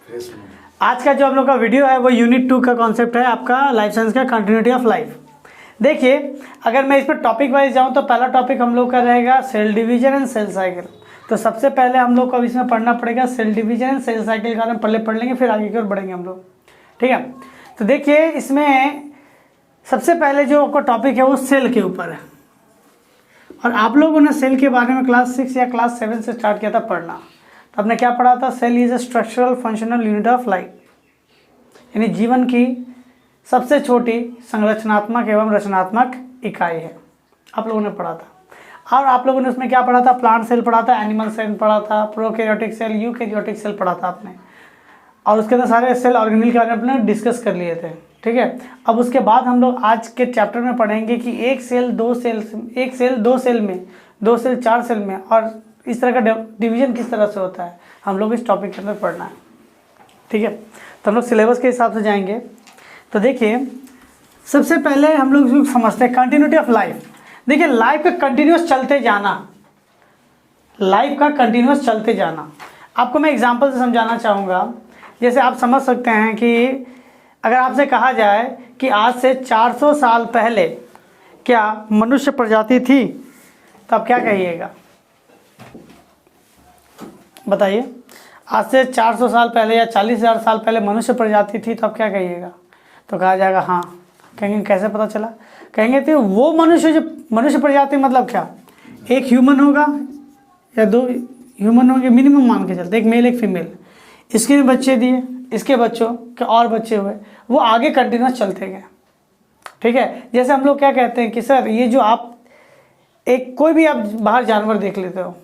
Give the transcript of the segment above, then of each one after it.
आज का जो हम लोग का वीडियो है वो यूनिट 2 का कॉन्सेप्ट है आपका लाइफ साइंस का कंटिन्यूटी ऑफ लाइफ। देखिए, अगर मैं इस पर टॉपिक वाइज जाऊँ तो पहला टॉपिक हम लोग का रहेगा cell division and cell cycle. तो सबसे पहले हम लोग को अब इसमें पढ़ना पड़ेगा cell division and cell cycle का हम पहले पढ़ लेंगे, फिर आगे की ओर बढ़ेंगे हम लोग। ठीक है, तो देखिए इसमें सबसे पहले जो आपका टॉपिक है वो सेल के ऊपर है, और आप लोगों ने सेल के बारे में क्लास 6 या क्लास 7 से स्टार्ट किया था पढ़ना। तो आपने क्या पढ़ा था? Cell is a structural functional unit of life, यानी जीवन की सबसे छोटी संरचनात्मक एवं रचनात्मक इकाई है, आप लोगों ने पढ़ा था। और आप लोगों ने उसमें क्या पढ़ा था? प्लांट सेल पढ़ा था, एनिमल सेल पढ़ा था, प्रोकैरियोटिक सेल, यूकैरियोटिक सेल पढ़ा था आपने, और उसके अंदर सारे सेल ऑर्गेनेल के बारे में अपने डिस्कस कर लिए थे। ठीक है, अब उसके बाद हम लोग आज के चैप्टर में पढ़ेंगे कि एक सेल दो सेल में, दो सेल चार सेल में, और इस तरह का डिवीजन किस तरह से होता है, हम लोग इस टॉपिक के अंदर पढ़ना है। ठीक है, तो हम लोग सिलेबस के हिसाब से जाएंगे। तो देखिए सबसे पहले हम लोग समझते हैं कंटिन्यूटी ऑफ लाइफ। देखिए लाइफ का कंटिन्यूस चलते जाना, लाइफ का कंटिन्यूस चलते जाना आपको मैं एग्जांपल से समझाना चाहूँगा। जैसे आप समझ सकते हैं कि अगर आपसे कहा जाए कि आज से 400 साल पहले क्या मनुष्य प्रजाति थी, तो आप क्या कहिएगा? बताइए, आज से 400 साल पहले या 40,000 साल पहले मनुष्य प्रजाति थी, तो आप क्या कहिएगा? तो कहा जाएगा हाँ। कहेंगे कैसे पता चला? कहेंगे तो वो मनुष्य, जो मनुष्य प्रजाति मतलब क्या, एक ह्यूमन होगा या दो ह्यूमन होंगे मिनिमम मान के चलते, एक मेल एक फीमेल, इसके भी बच्चे दिए, इसके बच्चों के और बच्चे हुए, वो आगे कंटिन्यूस चलते गए। ठीक है, जैसे हम लोग क्या कहते हैं कि सर ये जो आप एक कोई भी आप बाहर जानवर देख लेते हो,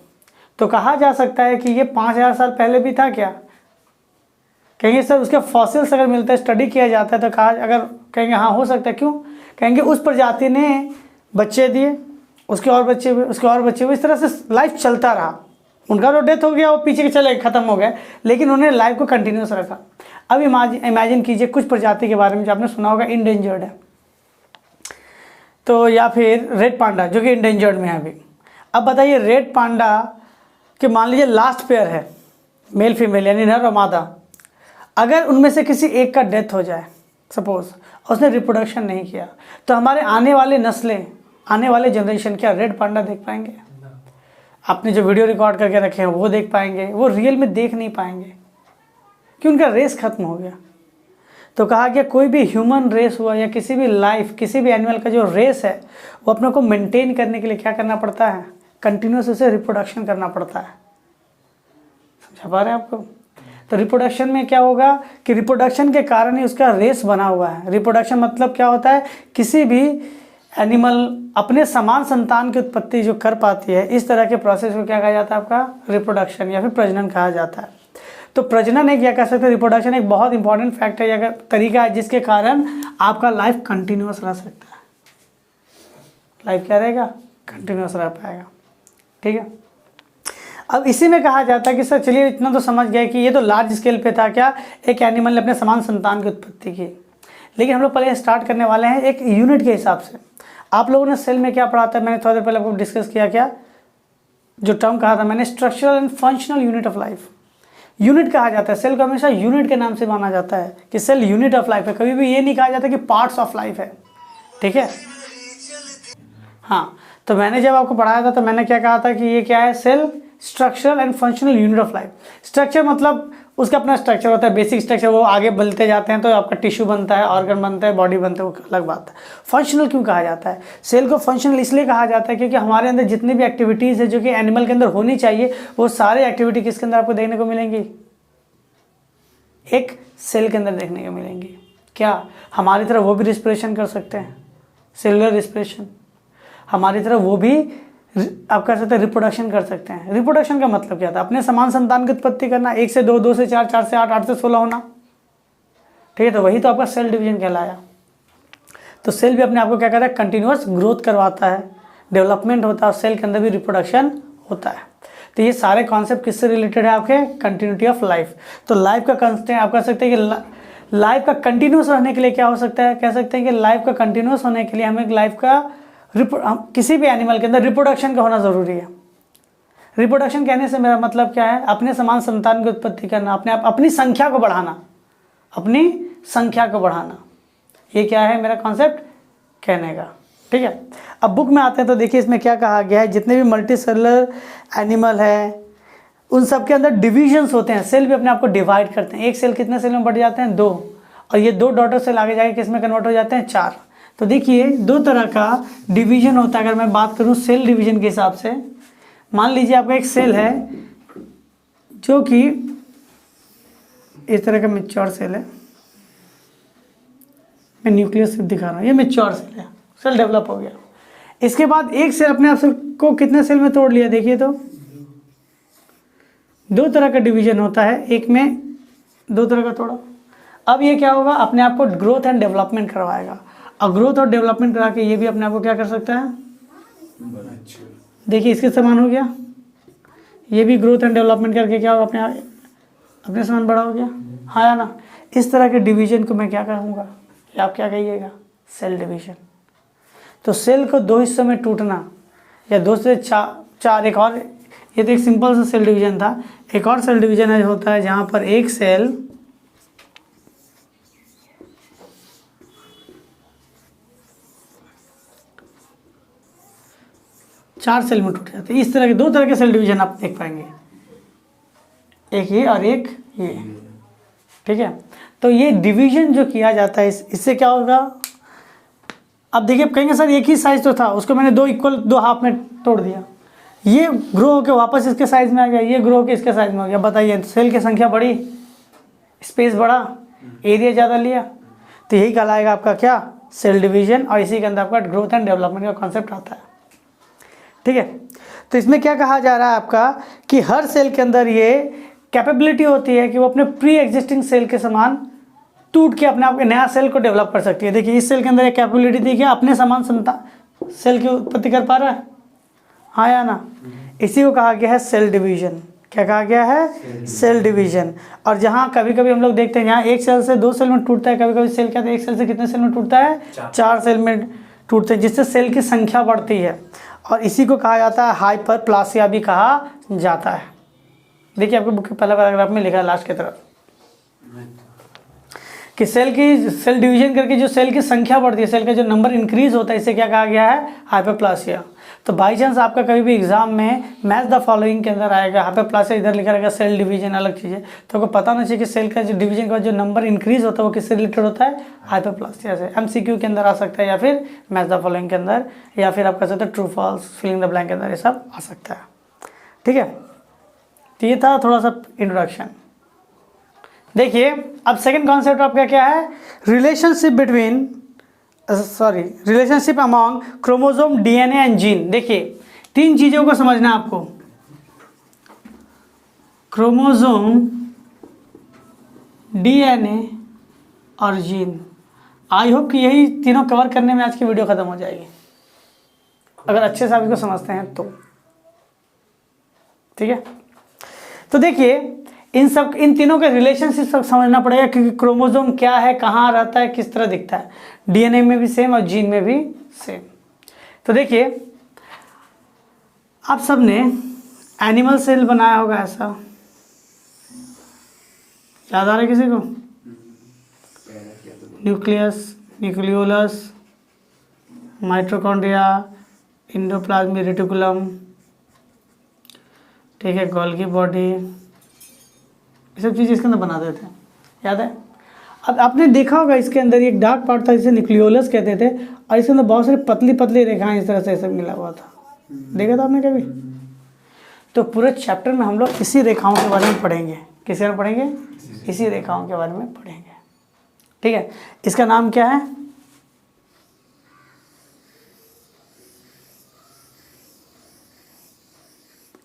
तो कहा जा सकता है कि ये 5,000 साल पहले भी था क्या? कहेंगे सर उसके फॉसिल्स अगर मिलते हैं, स्टडी किया जाता है, तो कहा अगर कहेंगे हाँ हो सकता है। क्यों? कहेंगे उस प्रजाति ने बच्चे दिए, उसके और बच्चे हुए, उसके और बच्चे हुए, इस तरह से लाइफ चलता रहा। उनका तो डेथ हो गया, वो पीछे के चले ख़त्म हो गए, लेकिन उन्होंने लाइफ को कंटिन्यूस रखा। अब इमेजिन कीजिए कुछ प्रजाति के बारे में जो आपने सुना होगा इंडेंजर्ड है, तो या फिर रेड पांडा जो कि इंडेंजर्ड में है अभी। अब बताइए रेड पांडा कि मान लीजिए लास्ट पेयर है मेल फीमेल यानी नर और मादा, अगर उनमें से किसी एक का डेथ हो जाए सपोज, उसने रिप्रोडक्शन नहीं किया, तो हमारे आने वाले नस्लें, आने वाले जनरेशन क्या रेड पांडा देख पाएंगे? आपने जो वीडियो रिकॉर्ड करके रखे हैं वो देख पाएंगे? वो रियल में देख नहीं पाएंगे, कि उनका रेस खत्म हो गया। तो कहा गया कोई भी ह्यूमन रेस हुआ या किसी भी लाइफ, किसी भी एनिमल का जो रेस है, वो अपने को मेंटेन करने के लिए क्या करना पड़ता है? कंटिन्यूस उसे रिप्रोडक्शन करना पड़ता है। समझा पा रहे हैं आपको? तो रिप्रोडक्शन में क्या होगा कि रिप्रोडक्शन के कारण ही उसका रेस बना हुआ है। रिप्रोडक्शन मतलब क्या होता है? किसी भी एनिमल अपने समान संतान की उत्पत्ति जो कर पाती है, इस तरह के प्रोसेस को क्या कहा जाता है? आपका रिप्रोडक्शन या फिर प्रजनन कहा जाता है। तो प्रजनन एक क्या कह सकते हैं, रिप्रोडक्शन एक बहुत इंपॉर्टेंट फैक्ट है या तरीका है जिसके कारण आपका लाइफ कंटिन्यूस रह सकता है। लाइफ क्या रहेगा? कंटिन्यूस रह पाएगा। ठीक है, अब इसी में कहा जाता है कि सर चलिए इतना तो समझ गए कि ये तो लार्ज स्केल पे था, क्या एक एनिमल ने अपने समान संतान की उत्पत्ति की, लेकिन हम लोग पहले स्टार्ट करने वाले हैं एक यूनिट के हिसाब से। आप लोगों ने सेल में क्या पढ़ा था? मैंने थोड़ी देर पहले आपको डिस्कस किया, क्या जो टर्म कहा था मैंने, structural and functional unit of life. Unit कहा जाता है, सेल को हमेशा यूनिट के नाम से माना जाता है कि सेल यूनिट ऑफ लाइफ है, कभी भी ये नहीं कहा जाता कि पार्ट्स ऑफ लाइफ है। ठीक है, हाँ, तो मैंने जब आपको पढ़ाया था तो मैंने क्या कहा था कि ये क्या है? Cell structural and functional unit of life. Structure मतलब उसका अपना स्ट्रक्चर होता है, बेसिक स्ट्रक्चर, वो आगे बढ़ते जाते हैं तो आपका टिश्यू बनता है, ऑर्गन बनता है, बॉडी बनता है, वो अलग बात है। फंक्शनल क्यों कहा जाता है? सेल को फंक्शनल इसलिए कहा जाता है क्योंकि हमारे अंदर जितनी भी एक्टिविटीज़ है जो कि एनिमल के अंदर होनी चाहिए, वो सारे एक्टिविटी किसके अंदर आपको देखने को मिलेंगी? एक सेल के अंदर देखने को मिलेंगी। क्या हमारी तरह वो भी रिस्पिरेशन कर सकते हैं? Cellular respiration. हमारी तरह वो भी आप कर सकते हैं रिप्रोडक्शन कर सकते हैं। रिप्रोडक्शन का मतलब क्या था? अपने समान संतान की उत्पत्ति करना, 1 से 2, 2 से 4, 4 से 8, 8 से 16 होना। ठीक है, तो वही तो आपका सेल डिवीजन कहलाया। तो सेल भी अपने आप को क्या कहता है? कंटिन्यूस ग्रोथ करवाता है, डेवलपमेंट होता है, और सेल के अंदर भी रिप्रोडक्शन होता है। तो ये सारे कॉन्सेप्ट किससे रिलेटेड है? आपके कंटिन्यूटी ऑफ लाइफ। तो लाइफ का कंस्टेंट आप कह सकते हैं कि लाइफ का कंटिन्यूस रहने के लिए क्या हो सकता है? कह सकते हैं कि लाइफ का कंटिन्यूस होने के लिए हमें लाइफ का किसी भी एनिमल के अंदर रिप्रोडक्शन का होना ज़रूरी है। रिप्रोडक्शन कहने से मेरा मतलब क्या है, अपने समान संतान की उत्पत्ति करना, अपनी संख्या को बढ़ाना, अपनी संख्या को बढ़ाना, ये क्या है मेरा कॉन्सेप्ट कहने का। ठीक है, अब बुक में आते हैं तो देखिए इसमें क्या कहा गया है, जितने भी मल्टी सेलुलर एनिमल है उन सब के अंदर डिविजन्स होते हैं, सेल भी अपने आप को डिवाइड करते हैं। एक सेल कितने सेल में बढ़ जाते हैं, 2, और ये 2 डॉटर सेल आगे जाके किस में कन्वर्ट हो जाते हैं, 4। तो देखिए 2 तरह का डिवीजन होता है। अगर मैं बात करूं सेल डिवीजन के हिसाब से, मान लीजिए आपका एक सेल है जो कि इस तरह का मैच्योर सेल है, मैं न्यूक्लियस दिखा रहा हूँ, ये मैच्योर सेल है, सेल डेवलप हो गया। इसके बाद एक सेल अपने आप को कितने सेल में तोड़ लिया, देखिए तो 2 तरह का डिवीजन होता है, एक में 2 तरह का तोड़ा। अब ये क्या होगा, अपने आप को ग्रोथ एंड डेवलपमेंट करवाएगा, और ग्रोथ और डेवलपमेंट करा के ये भी अपने आप को क्या कर सकता है, देखिए इसके समान हो गया, ये भी ग्रोथ एंड डेवलपमेंट करके क्या होगा, अपने समान बड़ा हो गया, हाँ या ना। इस तरह के डिवीजन को मैं क्या कहूँगा, आप क्या कहिएगा, सेल डिवीजन। तो सेल को 2 हिस्सों में टूटना या 2 से 4, एक और, ये तो एक सिंपल सा सेल डिवीजन था। एक और सेल डिवीजन है होता है जहाँ पर एक सेल चार सेल में टूट जाते हैं। इस तरह के 2 तरह के सेल डिवीजन आप देख पाएंगे, एक ये और एक ये। ठीक है, तो ये डिवीजन जो किया जाता है इससे क्या होगा, अब देखिए कहेंगे सर एक ही साइज तो था, उसको मैंने 2 इक्वल 2 हाफ में तोड़ दिया, ये ग्रो होकर वापस इसके साइज में आ गया, ये ग्रो होकर इसके साइज में आ गया। बताइए सेल की संख्या बढ़ी, स्पेस बढ़ा, एरिया ज़्यादा लिया, तो यही कहलाएगा आपका क्या, सेल डिवीजन। और इसी के अंदर आपका ग्रोथ एंड डेवलपमेंट का कॉन्सेप्ट आता है। ठीक है, तो इसमें क्या कहा जा रहा है आपका कि हर सेल के अंदर ये कैपेबिलिटी होती है कि वो अपने प्री एग्जिस्टिंग सेल के समान टूट के अपने आप के नया सेल को डेवलप कर सकती है। देखिए इस सेल के अंदर एक कैपेबिलिटी थी कि अपने समान सेल की उत्पत्ति कर पा रहा है, हाँ या ना। इसी को कहा गया है सेल डिवीजन। क्या कहा गया है, सेल डिवीजन। और जहाँ कभी कभी हम लोग देखते हैं यहाँ एक सेल से 2 सेल में टूटता है, कभी कभी सेल क्या है, एक सेल से कितने सेल में टूटता है, 4 सेल में टूटते हैं, जिससे सेल की संख्या बढ़ती है। और इसी को कहा जाता है हाइपरप्लासिया भी कहा जाता है। देखिए आपके बुक के पहला पैराग्राफ में लिखा है लास्ट की तरफ कि सेल डिवीजन करके जो सेल की संख्या बढ़ती है, सेल का जो नंबर इंक्रीज होता है, इसे क्या कहा गया है, हाइपरप्लासिया। तो बाई चांस आपका कभी भी एग्जाम में मैच द फॉलोइंग के अंदर आएगा हाइपरप्लासिया, इधर लिखा रहेगा सेल डिवीजन, अलग चीज़ है, तो आपको पता नहीं चाहिए कि सेल का जो डिवीजन का जो नंबर इंक्रीज होता है वो किससे रिलेटेड होता है, हाइपरप्लासिया से। MCQ के अंदर आ सकता है, या फिर मैच द फॉलोइंग के अंदर, या फिर आप कह सकते हैं true false, filling the blank के अंदर, ये सब आ सकता है। ठीक है, तो ये था थोड़ा सा इंट्रोडक्शन। देखिए अब सेकंड कॉन्सेप्ट आपका क्या है, relationship among chromosome, DNA and gene. देखिए 3 चीज़ों को समझना है आपको, क्रोमोसोम, DNA और जीन। आई होप कि यही तीनों कवर करने में आज की वीडियो ख़त्म हो जाएगी, अगर अच्छे से आप इसको समझते हैं तो। ठीक है, तो देखिए इन तीनों के रिलेशनशिप सब समझना पड़ेगा, क्योंकि क्रोमोसोम क्या है, कहाँ रहता है, किस तरह दिखता है, DNA में भी सेम और जीन में भी सेम। तो देखिए आप सब ने एनिमल सेल बनाया होगा, ऐसा याद आ रहा है किसी को, nucleus, nucleolus, mitochondria, endoplasmic reticulum, ठीक है, गोल्गी बॉडी, ये सब चीज़ इसके अंदर बना देते हैं, याद है। अब आपने देखा होगा इसके अंदर एक डार्क पार्ट था जिसे न्यूक्लियोलस कहते थे, और इसके अंदर बहुत सारी पतली पतली रेखाएं इस तरह से सब मिला हुआ था, देखा था आपने कभी। तो पूरे चैप्टर में हम लोग इसी रेखाओं के बारे में पढ़ेंगे, किसके बारे में पढ़ेंगे, इसी रेखाओं के बारे में पढ़ेंगे। ठीक है, इसका नाम क्या है,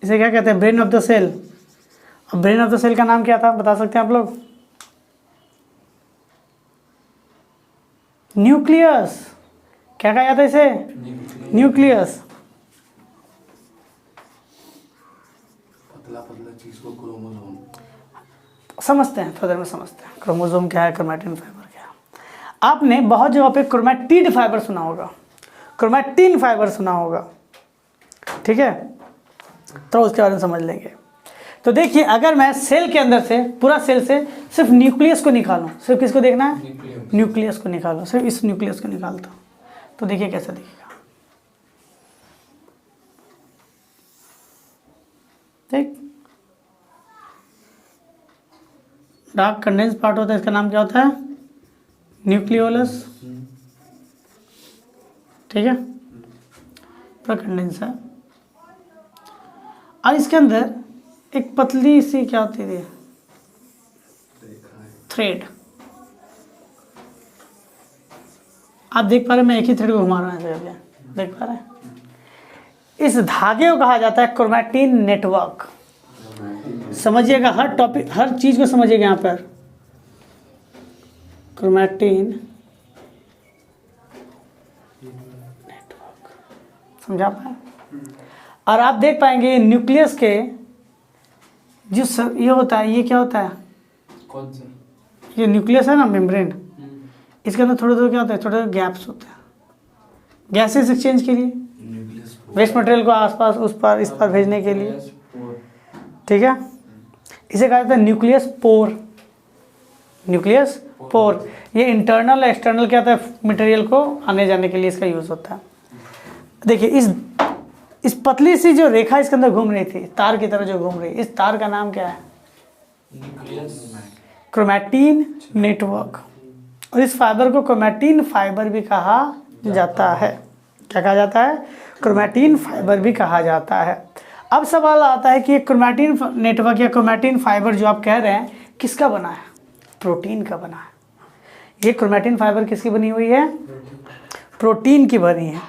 इसे क्या कहते हैं, ब्रेन ऑफ द सेल। अब ब्रेन ऑफ द सेल का नाम क्या था, बता सकते हैं आप लोग, न्यूक्लियस। क्या कहा जाता है इसे, न्यूक्लियस। पतला पतला चीज को क्रोमोसोम समझते हैं, थोड़ी देर में समझते हैं क्रोमोसोम क्या है, क्रोमैटिन फाइबर क्या है। आपने बहुत जगह पे क्रोमैटिड फाइबर सुना होगा, क्रोमैटिन फाइबर सुना होगा। ठीक है, तो उसके बारे में समझ लेंगे। तो देखिए, अगर मैं सेल के अंदर से, पूरा सेल से सिर्फ न्यूक्लियस को निकालूं, सिर्फ किसको देखना है, न्यूक्लियस को निकालूं, सिर्फ इस न्यूक्लियस को निकालता हूं, तो देखिए कैसा दिखेगा। ठीक, डार्क कंडेंस पार्ट होता है, इसका नाम क्या होता है, न्यूक्लियोलस। ठीक है, पूरा कंडेंस है। और इसके अंदर एक पतली सी क्या होती है, थ्रेड। आप देख पा रहे हैं, मैं एक ही थ्रेड को घुमा रहा हूँ ऐसे करके, देख पा रहे हैं। इस धागे को कहा जाता है क्रोमैटिन नेटवर्क। समझिएगा, हर टॉपिक, हर चीज को समझिएगा यहाँ पर। क्रोमैटिन नेटवर्क, समझा पाए। और आप देख पाएंगे न्यूक्लियस के जो ये होता है, ये क्या होता है, कौन सा, ये न्यूक्लियस है ना, मेम्ब्रेन, इसके अंदर थोड़े थोड़े क्या होता है, छोटे छोटे गैप्स होते हैं, गैसेस एक्सचेंज के लिए, वेस्ट मटेरियल को आसपास उस पार इस पार भेजने के लिए। ठीक है, इसे कहा जाता है न्यूक्लियस पोर। न्यूक्लियस पोर, ये इंटरनल एक्सटर्नल क्या होता है, मटेरियल को आने जाने के लिए इसका यूज होता है। देखिए, इस पतली सी जो रेखा इसके अंदर घूम रही थी, तार की तरह जो घूम रही, इस तार का नाम क्या है, क्रोमैटिन नेटवर्क। और इस फाइबर को क्रोमैटिन फाइबर भी कहा जाता है। क्या कहा जाता है, क्रोमैटिन फाइबर भी कहा जाता है। अब सवाल आता है कि ये क्रोमैटिन नेटवर्क या क्रोमैटिन फाइबर जो आप कह रहे हैं, किसका बना है, प्रोटीन का बना है। ये क्रोमैटिन फाइबर किसकी बनी हुई है, प्रोटीन की बनी है।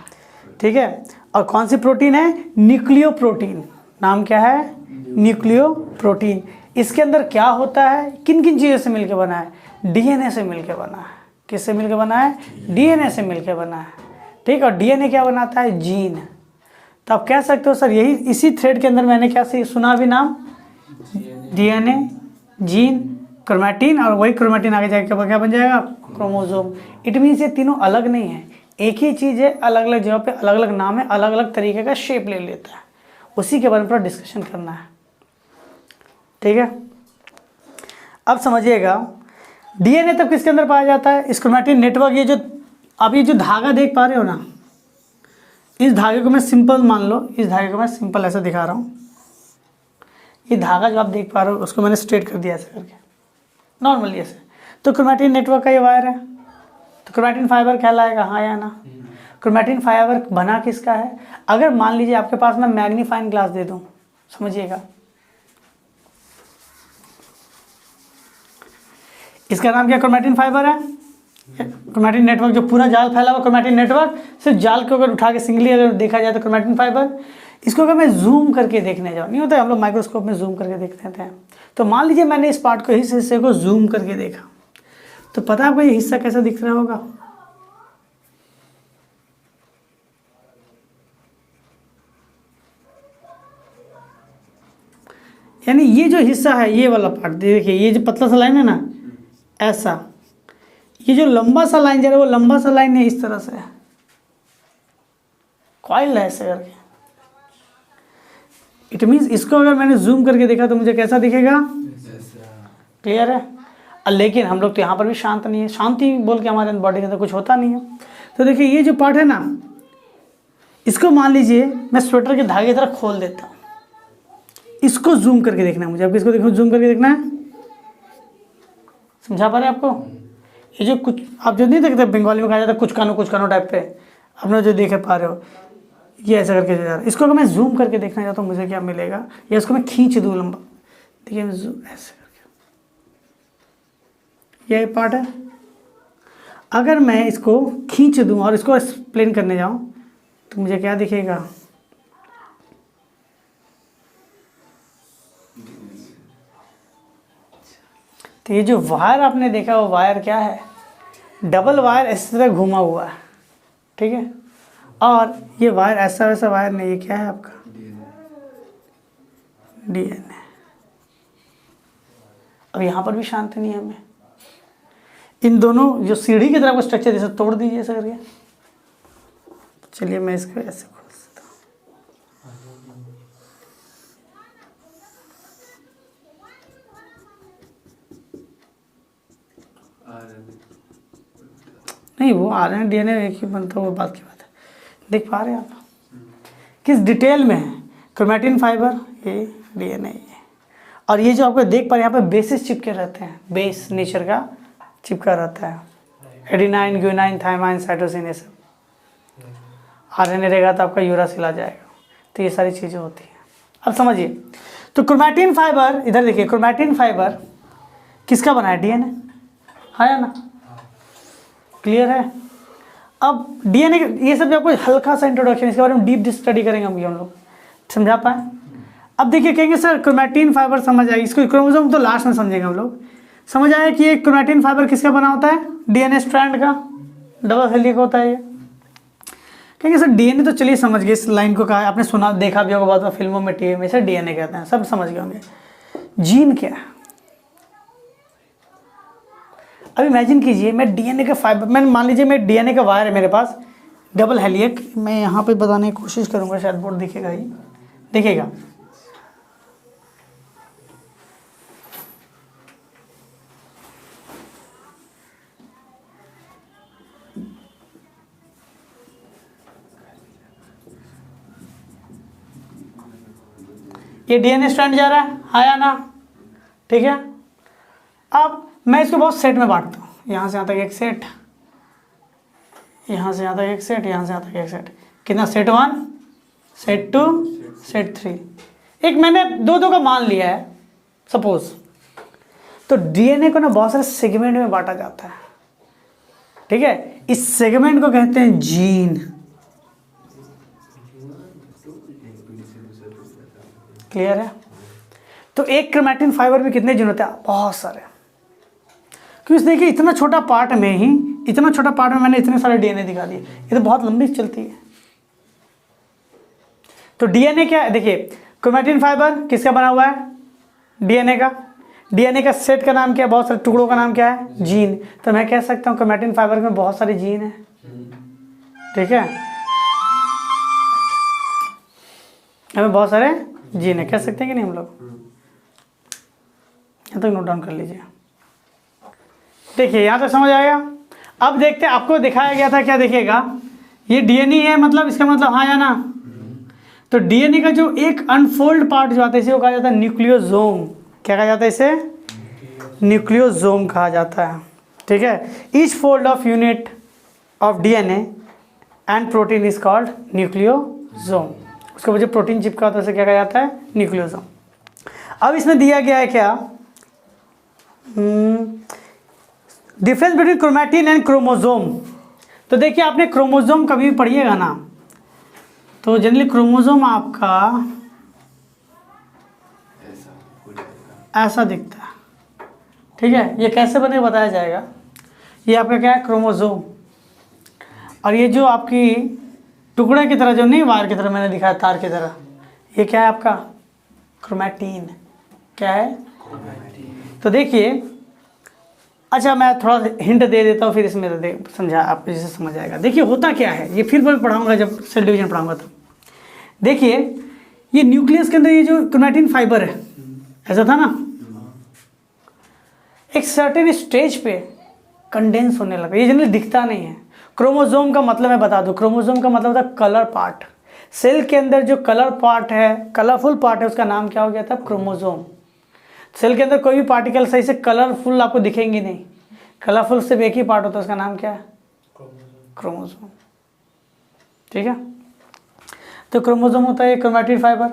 ठीक है, और कौन सी प्रोटीन है, न्यूक्लियो प्रोटीन। नाम क्या है, न्यूक्लियो प्रोटीन। इसके अंदर क्या होता है, किन किन चीज़ों से मिलकर बना है, डीएनए से मिलकर बना है। किससे मिलकर बना है, डीएनए से मिलकर बना है। ठीक, और डीएनए क्या बनाता है, जीन। तो आप कह सकते हो सर, यही इसी थ्रेड के अंदर मैंने क्या सुना भी नाम, डीएनए, जीन, क्रोमैटिन, और वही क्रोमैटिन आगे जाके क्या बन जाएगा, क्रोमोसोम। इट मीन्स ये तीनों अलग नहीं है, एक ही चीज़ है, अलग अलग जगह पे अलग अलग नाम है, अलग अलग तरीके का शेप ले लेता है। उसी के बारे में पूरा डिस्कशन करना है। ठीक है, अब समझिएगा, डीएनए तब किसके अंदर पाया जाता है, इस क्रोमैटिन नेटवर्क। ये जो आप ये जो धागा देख पा रहे हो ना, इस धागे को मैं सिंपल मान लो, इस धागे को मैं सिंपल ऐसे दिखा रहा हूँ। ये धागा जो आप देख पा रहे हो उसको मैंने स्ट्रेट कर दिया ऐसे करके, नॉर्मली ऐसे। तो क्रोमैटिन नेटवर्क का ये वायर है, तो क्रोमैटिन फाइबर कहलाएगा, हाँ या ना। क्रोमैटिन फाइबर बना किसका है, अगर मान लीजिए आपके पास मैं मैग्नीफाइंग ग्लास दे दूं, समझिएगा, इसका नाम क्या, क्रोमैटिन फाइबर है। क्रोमैटिन नेटवर्क, जो पूरा जाल फैला हुआ क्रोमैटिन नेटवर्क, सिर्फ जाल को अगर उठा के सिंगली अगर देखा जाए तो क्रोमैटिन फाइबर। इसको अगर मैं जूम करके देखने जाऊँ, नहीं होता है, हम लोग माइक्रोस्कोप में जूम करके देख लेते हैं। तो मान लीजिए मैंने इस पार्ट को, इस हिस्से को जूम करके देखा, तो पता है आपको ये हिस्सा कैसा दिख रहा होगा, यानी ये जो हिस्सा है, ये वाला पार्ट देखिए, ये जो पतला सा लाइन है ना, ऐसा, ये जो लंबा सा लाइन जा रहा है, वो लंबा सा लाइन है इस तरह से, कॉइल है ऐसे करके। इट मीन्स इसको अगर मैंने जूम करके देखा तो मुझे कैसा दिखेगा, क्लियर है। लेकिन हम लोग तो यहाँ पर भी शांत नहीं है, शांति बोल के हमारे बॉडी के अंदर कुछ होता नहीं है। तो देखिए, ये जो पार्ट है ना, इसको मान लीजिए मैं स्वेटर के धागे की तरह खोल देता हूँ, इसको जूम करके देखना है मुझे। अब किसको देखो, जूम करके देखना है, समझा पा रहे हैं आपको। ये जो कुछ आप जो नहीं देखते, बंगाली में कहा जाता है कुछ कानो टाइप पे, आपने जो देख पा रहे हो, ये ऐसा करके जा रहा है। इसको अगर मैं जूम करके देखना चाहता हूँ, मुझे क्या मिलेगा, या इसको मैं खींच दूँ लंबा, देखिए मैं जूम ऐसे करके, ये पार्ट है। अगर मैं इसको खींच दूँ और इसको एक्सप्लेन करने जाऊँ तो मुझे क्या दिखेगा, तो ये जो वायर आपने देखा, वो वायर क्या है, डबल वायर इस तरह घुमा हुआ है। ठीक है, और ये वायर ऐसा वैसा वायर नहीं, ये क्या है आपका, डीएनए। अब यहाँ पर भी शांति नहीं है हमें, इन दोनों जो सीढ़ी की तरह को स्ट्रक्चर जैसे तोड़ दीजिए ऐसा करके। चलिए मैं इसको ऐसे खोल देता हूँ, नहीं, वो RNA DNA एक ही बनता है, वो बात की बात है। देख पा रहे हैं आप किस डिटेल में है? क्रोमैटिन फाइबर, ये DNA ये, और ये जो आपको देख पा रहे हैं यहाँ पे बेसिस चिपके रहते हैं, बेस नेचर का चिपका रहता है, एडिनाइन, ग्यूनाइन, थाइमाइन, साइटोसिन, ये सब। RNA रहेगा तो आपका यूरासिल आ जाएगा। तो ये सारी चीज़ें होती हैं। अब समझिए, तो क्रोमैटिन फाइबर, इधर देखिए, क्रोमैटिन फाइबर किसका बना है? DNA, है ना? क्लियर है? अब DNA ये सब आपको हल्का सा इंट्रोडक्शन, इसके बारे में डीप स्टडी करेंगे हम लोग, समझा पाए? अब देखिए, कहेंगे सर क्रोमैटिन फाइबर समझ आएगी, इसको क्रोमोसोम तो लास्ट में समझेंगे हम लोग। समझ आया कि ये क्रोमैटिन फाइबर किसका बना होता है? DNA स्ट्रैंड का, डबल हेलिक्स होता है ये। कहेंगे सर DNA तो चलिए समझ गए, इस लाइन को कहा आपने, सुना देखा भी होगा बहुत बार फिल्मों में, टीवी में, सर DNA कहते हैं, सब समझ गए होंगे। जीन क्या है? अब इमेजिन कीजिए, मैं DNA का फाइबर, मैं मान लीजिए मैं DNA का वायर है मेरे पास, डबल हेलिक्स, मैं यहाँ पे बताने की कोशिश करूँगा, शायद बोर्ड दिखेगा ही, दिखेगा। ये DNA स्ट्रैंड जा रहा है, आया ना? ठीक है। अब मैं इसको बहुत सेट में बांटता हूँ, यहाँ से यहाँ तक एक सेट, यहाँ से यहाँ तक एक सेट, यहाँ से यहाँ तक एक सेट। कितना? Set 1, set 2, set 3। एक मैंने दो का मान लिया है सपोज। तो DNA को ना बहुत सारे सेगमेंट में बांटा जाता है, ठीक है? इस सेगमेंट को कहते हैं जीन। क्लियर है? तो एक क्रोमैटिन फाइबर में कितने जीन होते हैं? बहुत सारे। क्योंकि देखिए, इतना छोटा पार्ट में ही, इतना छोटा पार्ट में मैंने इतने सारे DNA दिखा दिए, ये तो बहुत लंबी चलती है। तो DNA क्या है? देखिए, क्रोमैटिन फाइबर किसका बना हुआ है? DNA का। DNA का सेट का नाम क्या है? बहुत सारे टुकड़ों का नाम क्या है? जीन। तो मैं कह सकता हूँ क्रोमैटिन फाइबर में बहुत सारे जीन है, ठीक है? हमें बहुत सारे जीन है, कह सकते हैं कि नहीं हम लोग? यहाँ तक नोट डाउन कर लीजिए। देखिए, यहाँ तक समझ आएगा। अब देखते हैं, आपको दिखाया गया था क्या, देखिएगा, ये DNA है, मतलब इसका मतलब हाँ या ना? तो DNA का जो एक अनफोल्ड पार्ट जो आता है, इसे वो कहा जाता है न्यूक्लियोसोम। क्या कहा जाता है इसे? न्यूक्लियोसोम कहा जाता है, ठीक है? Each fold of unit of DNA and protein is called nucleosome. उसके वजह प्रोटीन चिपका होता है, उसे क्या कहा जाता है? न्यूक्लियोसोम। अब इसमें दिया गया है क्या? Difference between chromatin and chromosome. तो देखिए, आपने क्रोमोसोम कभी भी पढ़िएगा ना, तो जनरली क्रोमोसोम आपका ऐसा दिखता है, ठीक है? ये कैसे बने बताया जाएगा। ये आपका क्या है? क्रोमोसोम। और ये जो आपकी टुकड़े की तरह, जो नहीं वायर की तरह मैंने दिखाया, तार की तरह, ये क्या है आपका? क्रोमैटिन। क्या है? तो देखिए, अच्छा मैं थोड़ा हिंट दे देता हूँ, फिर इसमें समझा आपको, जैसे समझ आएगा। देखिए होता क्या है, ये फिर मैं पढ़ाऊँगा जब सेल डिवीजन पढ़ाऊँगा तब। देखिए, ये न्यूक्लियस के अंदर ये जो क्रोमैटिन फाइबर है, ऐसा था ना, एक सर्टेन स्टेज पे कंडेंस होने लगा। ये जनरली दिखता नहीं है। क्रोमोसोम का मतलब मैं बता दूं, क्रोमोसोम का मतलब था कलर पार्ट। सेल के अंदर जो कलर पार्ट है, कलरफुल पार्ट है, उसका नाम क्या हो गया था? क्रोमोसोम। सेल के अंदर कोई भी पार्टिकल सही से कलरफुल आपको दिखेंगे नहीं, कलरफुल सिर्फ एक ही पार्ट होता है, उसका नाम क्या है? क्रोमोसोम। ठीक है? तो क्रोमोसोम होता है क्रोमैटिन फाइबर।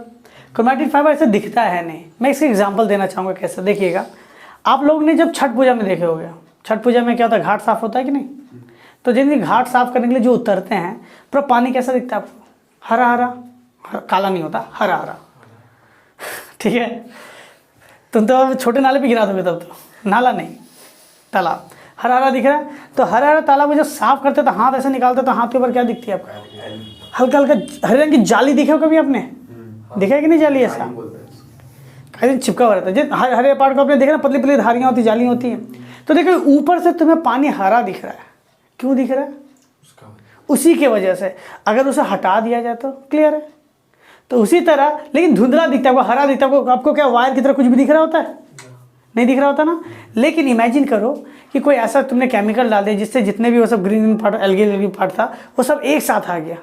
क्रोमैटिन फाइबर ऐसे दिखता है नहीं। मैं इसका एग्जांपल देना चाहूँगा कैसे। देखिएगा, आप लोग ने जब छठ पूजा में देखे होंगे, छठ पूजा में क्या होता है? घाट साफ होता है कि नहीं? तो जिन घाट साफ करने के लिए जो उतरते हैं, पूरा पानी कैसा दिखता है आपको? हरा हरा, काला नहीं होता, हरा हरा। ठीक है? तुम तो अब छोटे नाले पे गिरा दोगे तब तो, नाला नहीं, तालाब। हरा हरा दिख रहा है, तो हरा हरा तालाब को जब साफ करते तो हाथ ऐसे निकालते तो हाथ के ऊपर क्या दिखती है आपका? हल्का हल्का हरे रंग की जाली दिखे हो कभी आपने? देखा है कि नहीं जाली? ऐसा कहीं चिपका हुआ रहता है। जिस हरे पार्ट को आपने देखा ना, पतली पतली धारियाँ होती, जाली होती हैं। तो देखो ऊपर से तुम्हें पानी हरा दिख रहा है, क्यों दिख रहा है? उसी के वजह से। अगर उसे हटा दिया जाए तो क्लियर है। तो उसी तरह, लेकिन धुंधला दिखता है, आपको हरा दिखता है, आपको क्या वायर की तरह कुछ भी दिख रहा होता है? नहीं दिख रहा होता ना। लेकिन इमेजिन करो कि कोई ऐसा तुमने केमिकल डाल दिया जिससे जितने भी वो सब ग्रीन पार्ट, एल्गी पार्ट था, वो सब एक साथ आ गया।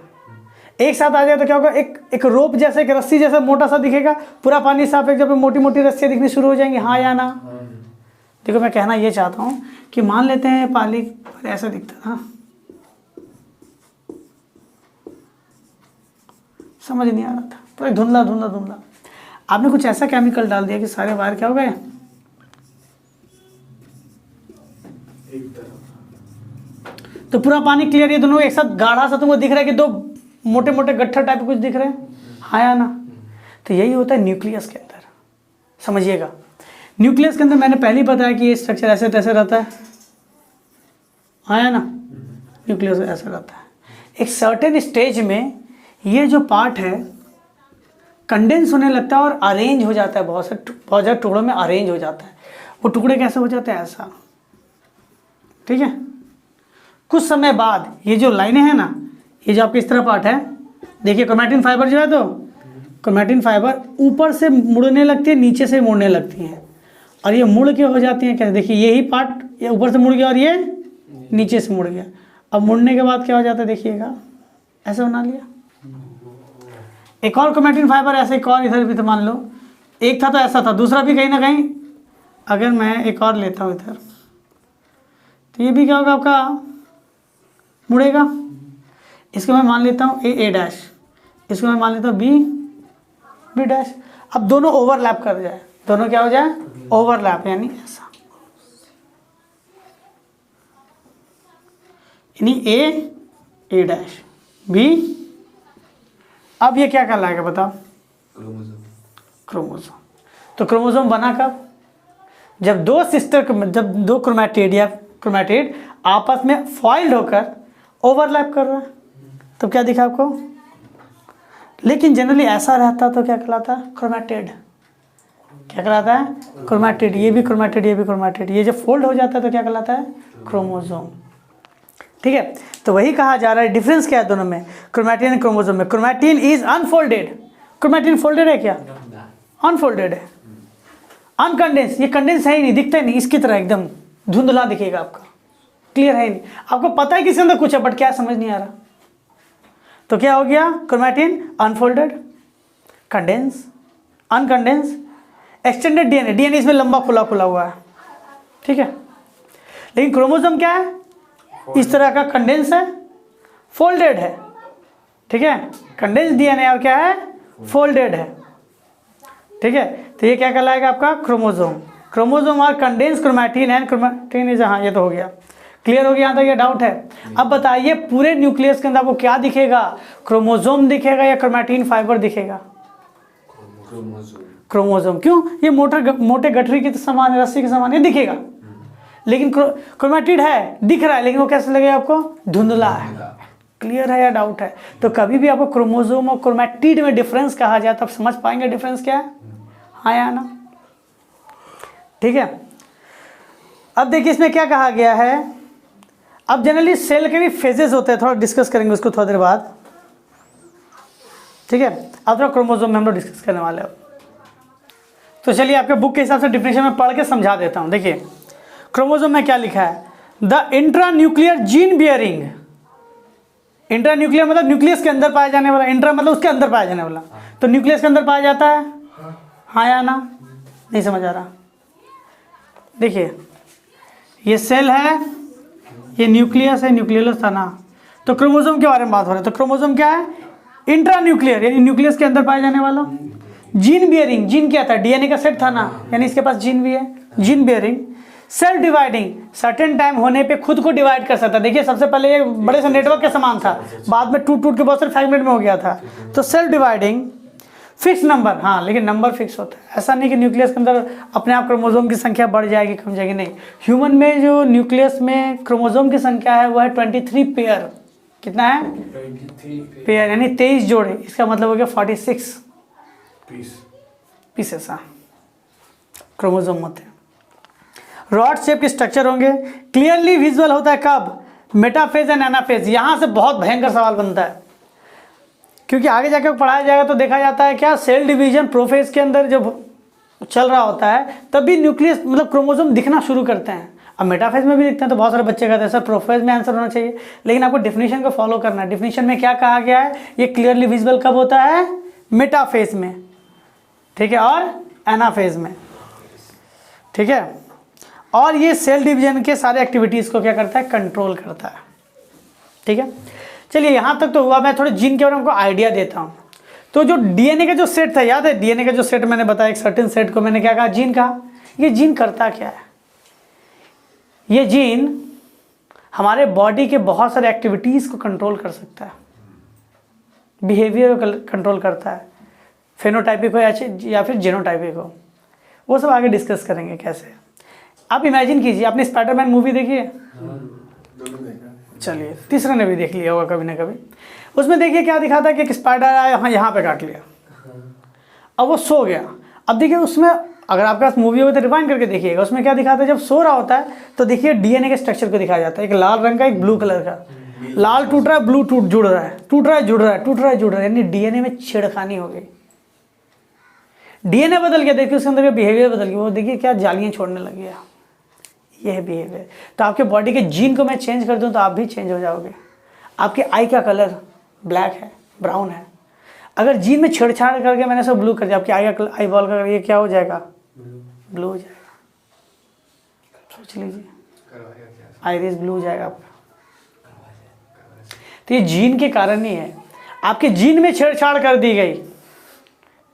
एक साथ आ जाए तो क्या होगा, एक रोप जैसे, एक रस्सी जैसा मोटा सा दिखेगा, पूरा पानी साफ, एक जब मोटी मोटी रस्सियाँ दिखनी शुरू हो जाएंगी, हाँ या ना। देखो मैं कहना ये चाहता हूँ कि मान लेते हैं पानी ऐसा दिखता था, समझ नहीं आ रहा था, पूरा धुंधला धुंधला धुंधला। आपने कुछ ऐसा केमिकल डाल दिया कि सारे वायर क्या हो गए, तो पूरा पानी क्लियर। ये दोनों एक साथ गाढ़ा सा तुमको दिख रहा है कि दो मोटे मोटे गट्ठर टाइप कुछ दिख रहे हैं, हाँ या ना। तो यही होता है न्यूक्लियस के अंदर, समझिएगा। न्यूक्लियस के अंदर मैंने पहले ही बताया कि ये स्ट्रक्चर ऐसे तैसे रहता है, हाँ या ना। न्यूक्लियस ऐसा रहता है। एक सर्टेन स्टेज में ये जो पार्ट है कंडेंस होने लगता है और अरेंज हो जाता है, बहुत ज़्यादा टुकड़ों में अरेंज हो जाता है। वो टुकड़े कैसे हो जाते हैं, ऐसा, ठीक है। कुछ समय बाद ये जो लाइनें हैं ना, ये जो आपके इस तरह पार्ट है, देखिए क्रोमैटिन फाइबर जो है, तो क्रोमैटिन फाइबर ऊपर से मुड़ने लगती है, नीचे से मुड़ने लगती हैं, और ये मुड़ के हो जाती हैं कैसे, देखिए यही पार्ट ये ऊपर से मुड़ गया और ये नीचे से मुड़ गया। अब मुड़ने के बाद क्या हो जाता है, देखिएगा ऐसा बना लिया। एक और क्रोमैटिन फाइबर ऐसे, एक और इधर भी, तो मान लो एक था तो ऐसा था, दूसरा भी कहीं ना कहीं, अगर मैं एक और लेता हूँ इधर, तो ये भी क्या होगा आपका, मुड़ेगा। इसको मैं मान लेता हूँ ए डैश, इसको मैं मान लेता हूँ बी डैश। अब दोनों ओवरलैप कर जाए, दोनों क्या हो जाए, ओवरलैप, यानी ऐसा, यानी ए डैश बी। अब ये क्या कहलाएगा बताओ, क्रोमोसोम। तो क्रोमोसोम बना कब, जब जब दो क्रोमैटिड या क्रोमैटिड आपस में फॉइल्ड होकर ओवरलैप कर रहा है, तो क्या दिखा आपको। लेकिन जनरली ऐसा रहता तो क्या कहलाता है, क्रोमैटिड। क्या कहलाता है, क्रोमैटिड। ये भी क्रोमैटिड, ये भी क्रोमैटिड। ये जब फोल्ड हो जाता है तो क्या कहलाता है, क्रोमोसोम, ठीक है। तो वही कहा जा रहा है, डिफरेंस क्या है दोनों में, क्रोमैटिन एंड क्रोमोसोम में। Chromatin is unfolded, chromatin folded है क्या, अनफोल्डेड है। अनकंडेंस, ये कंडेंस है ही नहीं, दिखता ही नहीं, इसकी तरह एकदम धुंधला दिखेगा आपका, क्लियर है ही नहीं। आपको पता है कि इसके अंदर कुछ है, बट क्या समझ नहीं आ रहा। तो क्या हो गया, chromatin unfolded, condense, uncondense, extended DNA, DNA इसमें लंबा खुला खुला हुआ है, ठीक है। लेकिन क्रोमोसोम क्या है, इस तरह का कंडेंस है, फोल्डेड है, ठीक है। कंडेंस डीएनए और क्या है, फोल्डेड है, ठीक है। तो ये क्या कहलाएगा आपका, क्रोमोसोम। क्रोमोसोम और condense chromatin and chromatin is, हाँ ये तो हो गया, क्लियर हो गया। यहाँ तक ये डाउट है। अब बताइए पूरे न्यूक्लियस के अंदर आपको क्या दिखेगा, क्रोमोसोम दिखेगा या क्रोमैटिन फाइबर दिखेगा, क्रोमोसोम। क्यों, ये मोटे गठरी के समान है, रस्सी के समान, ये दिखेगा। लेकिन क्रोमैटिड है, दिख रहा है, लेकिन वो कैसे लगेगा आपको, धुंधला है। क्लियर है या डाउट है। तो कभी भी आपको क्रोमोसोम और क्रोमैटिड में डिफरेंस कहा जाए तो आप समझ पाएंगे डिफरेंस क्या है, हाँ या ना, ठीक है। अब देखिए इसमें क्या कहा गया है। अब जनरली सेल के भी फेजेस होते हैं, थोड़ा डिस्कस करेंगे उसको थोड़ी देर बाद, ठीक है। अब थोड़ा क्रोमोसोम में हम लोग डिस्कस करने वाले हैं। तो चलिए आपके बुक के हिसाब से डिफिनेशन में पढ़ के समझा देता हूँ। देखिए क्रोमोसोम में क्या लिखा है, the intra nuclear gene bearing. Intra nuclear मतलब न्यूक्लियस के अंदर पाया जाने वाला, इंट्रा मतलब उसके अंदर पाया जाने वाला, तो न्यूक्लियस के अंदर पाया जाता है, हाँ या ना, नहीं समझ आ रहा। देखिए ये सेल है, ये न्यूक्लियस है, न्यूक्लियस था ना, तो क्रोमोसोम के बारे में बात हो रहा है। तो क्रोमोसोम क्या है, इंट्रा न्यूक्लियर यानी न्यूक्लियस के अंदर पाया जाने वाला। जीन बियरिंग, जीन क्या था, डीएनए का सेट था ना, यानी इसके पास जीन भी है, gene bearing. Self dividing, certain time होने पे खुद को डिवाइड कर सकता। देखिए सबसे पहले ये बड़े से नेटवर्क के समान था, बाद में टूट टूट के बहुत सारे फ्रैगमेंट में हो गया था। तो सेल्फ डिवाइडिंग, फिक्स नंबर, हाँ लेकिन नंबर फिक्स होता है, ऐसा नहीं कि न्यूक्लियस के अंदर अपने आप क्रोमोसोम की संख्या बढ़ जाएगी कम जाएगी, नहीं। ह्यूमन में जो न्यूक्लियस में क्रोमोसोम की संख्या है वो है 23 पेयर। कितना है, 23 पेयर, यानी 23 जोड़े, इसका मतलब हो गया 46 पीसेस क्रोमोसोम होते हैं। रॉड शेप के स्ट्रक्चर होंगे, क्लियरली विजुअल होता है कब, मेटाफेज एंड एनाफेज। यहाँ से बहुत भयंकर सवाल बनता है, क्योंकि आगे जाकर पढ़ाया जाएगा तो देखा जाता है क्या, सेल डिवीजन प्रोफेज के अंदर जब चल रहा होता है तभी न्यूक्लियस मतलब क्रोमोसोम दिखना शुरू करते हैं। अब मेटाफेज में भी दिखते हैं तो बहुत सारे बच्चे कहते हैं सर प्रोफेज में आंसर होना चाहिए, लेकिन आपको डेफिनेशन को फॉलो करना है। डेफिनेशन में क्या कहा गया है, ये क्लियरली विजिबल कब होता है, मेटाफेज में, ठीक है, और एनाफेज में, ठीक है। और ये सेल डिवीजन के सारे एक्टिविटीज़ को क्या करता है, कंट्रोल करता है, ठीक है। चलिए यहाँ तक तो हुआ, मैं थोड़े जीन के बारे में आपको आइडिया देता हूँ। तो जो डीएनए का जो सेट था, याद है डीएनए का जो सेट मैंने बताया, एक सर्टेन सेट को मैंने क्या कहा, जीन कहा। ये जीन करता क्या है, ये जीन हमारे बॉडी के बहुत सारे एक्टिविटीज़ को कंट्रोल कर सकता है, बिहेवियर को कंट्रोल करता है, फेनोटाइपिक हो या फिर जेनोटाइपिक हो, वो सब आगे डिस्कस करेंगे कैसे। आप इमेजिन कीजिए, आपने स्पाइडरमैन मूवी देखी है, चलिए तीसरा ने भी देख लिया होगा कभी ना कभी। उसमें देखिए क्या दिखाता है कि एक स्पाइडर आया, यहाँ पे काट लिया, अब वो सो गया। अब देखिए उसमें अगर आपके पास मूवी हो तो रिवाइंड करके देखिएगा, उसमें क्या दिखाता है, जब सो रहा होता है तो देखिए डीएनए के स्ट्रक्चर को दिखाया जाता है, एक लाल रंग का, एक ब्लू कलर का, लाल टूट रहा है, ब्लू जुड़ रहा है, टूट रहा है, जुड़ रहा है, टूट रहा है, जुड़ रहा है, यानी डीएनए में छेड़खानी हो गई, डीएनए बदल गया। देखिए उसके अंदर का बिहेवियर बदल गया, वो देखिए क्या जालियाँ छोड़ने लग गया, ये है बिहेवियर। तो आपके बॉडी के जीन को मैं चेंज कर दूँ तो आप भी चेंज हो जाओगे। आपके आई का कलर ब्लैक है, ब्राउन है, अगर जीन में छेड़छाड़ करके मैंने सब ब्लू कर दिया, आपकी आई बॉल का ये क्या हो जाएगा, ब्लू हो जाएगा। सोच लीजिए, आइरिस ब्लू हो जाएगा आपका। तो ये जीन के कारण ही है, आपके जीन में छेड़छाड़ कर दी गई,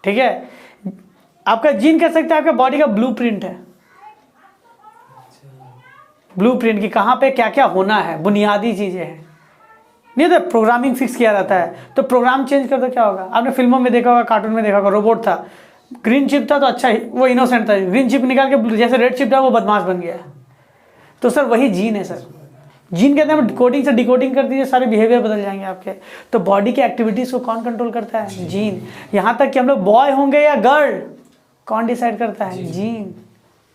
ठीक है। आपका जीन कह सकते हैं आपके बॉडी का ब्लूप्रिंट है, ब्लूप्रिंट की कहाँ पे क्या क्या होना है, बुनियादी चीज़ें हैं। नहीं तो प्रोग्रामिंग फिक्स किया रहता है, तो प्रोग्राम चेंज कर दो क्या होगा। आपने फिल्मों में देखा होगा, कार्टून में देखा होगा, रोबोट था, ग्रीन चिप था तो अच्छा ही वो इनोसेंट था, ग्रीन चिप निकाल के जैसे रेड चिप था वो बदमाश बन गया। तो सर वही जीन है सर, जीन कहते हैं कोडिंग से डिकोडिंग कर दीजिए, सारे बिहेवियर बदल जाएंगे आपके। तो बॉडी के एक्टिविटीज़ को कौन कंट्रोल करता है, जीन। यहाँ तक कि हम लोग बॉय होंगे या गर्ल, कौन डिसाइड करता है, जीन।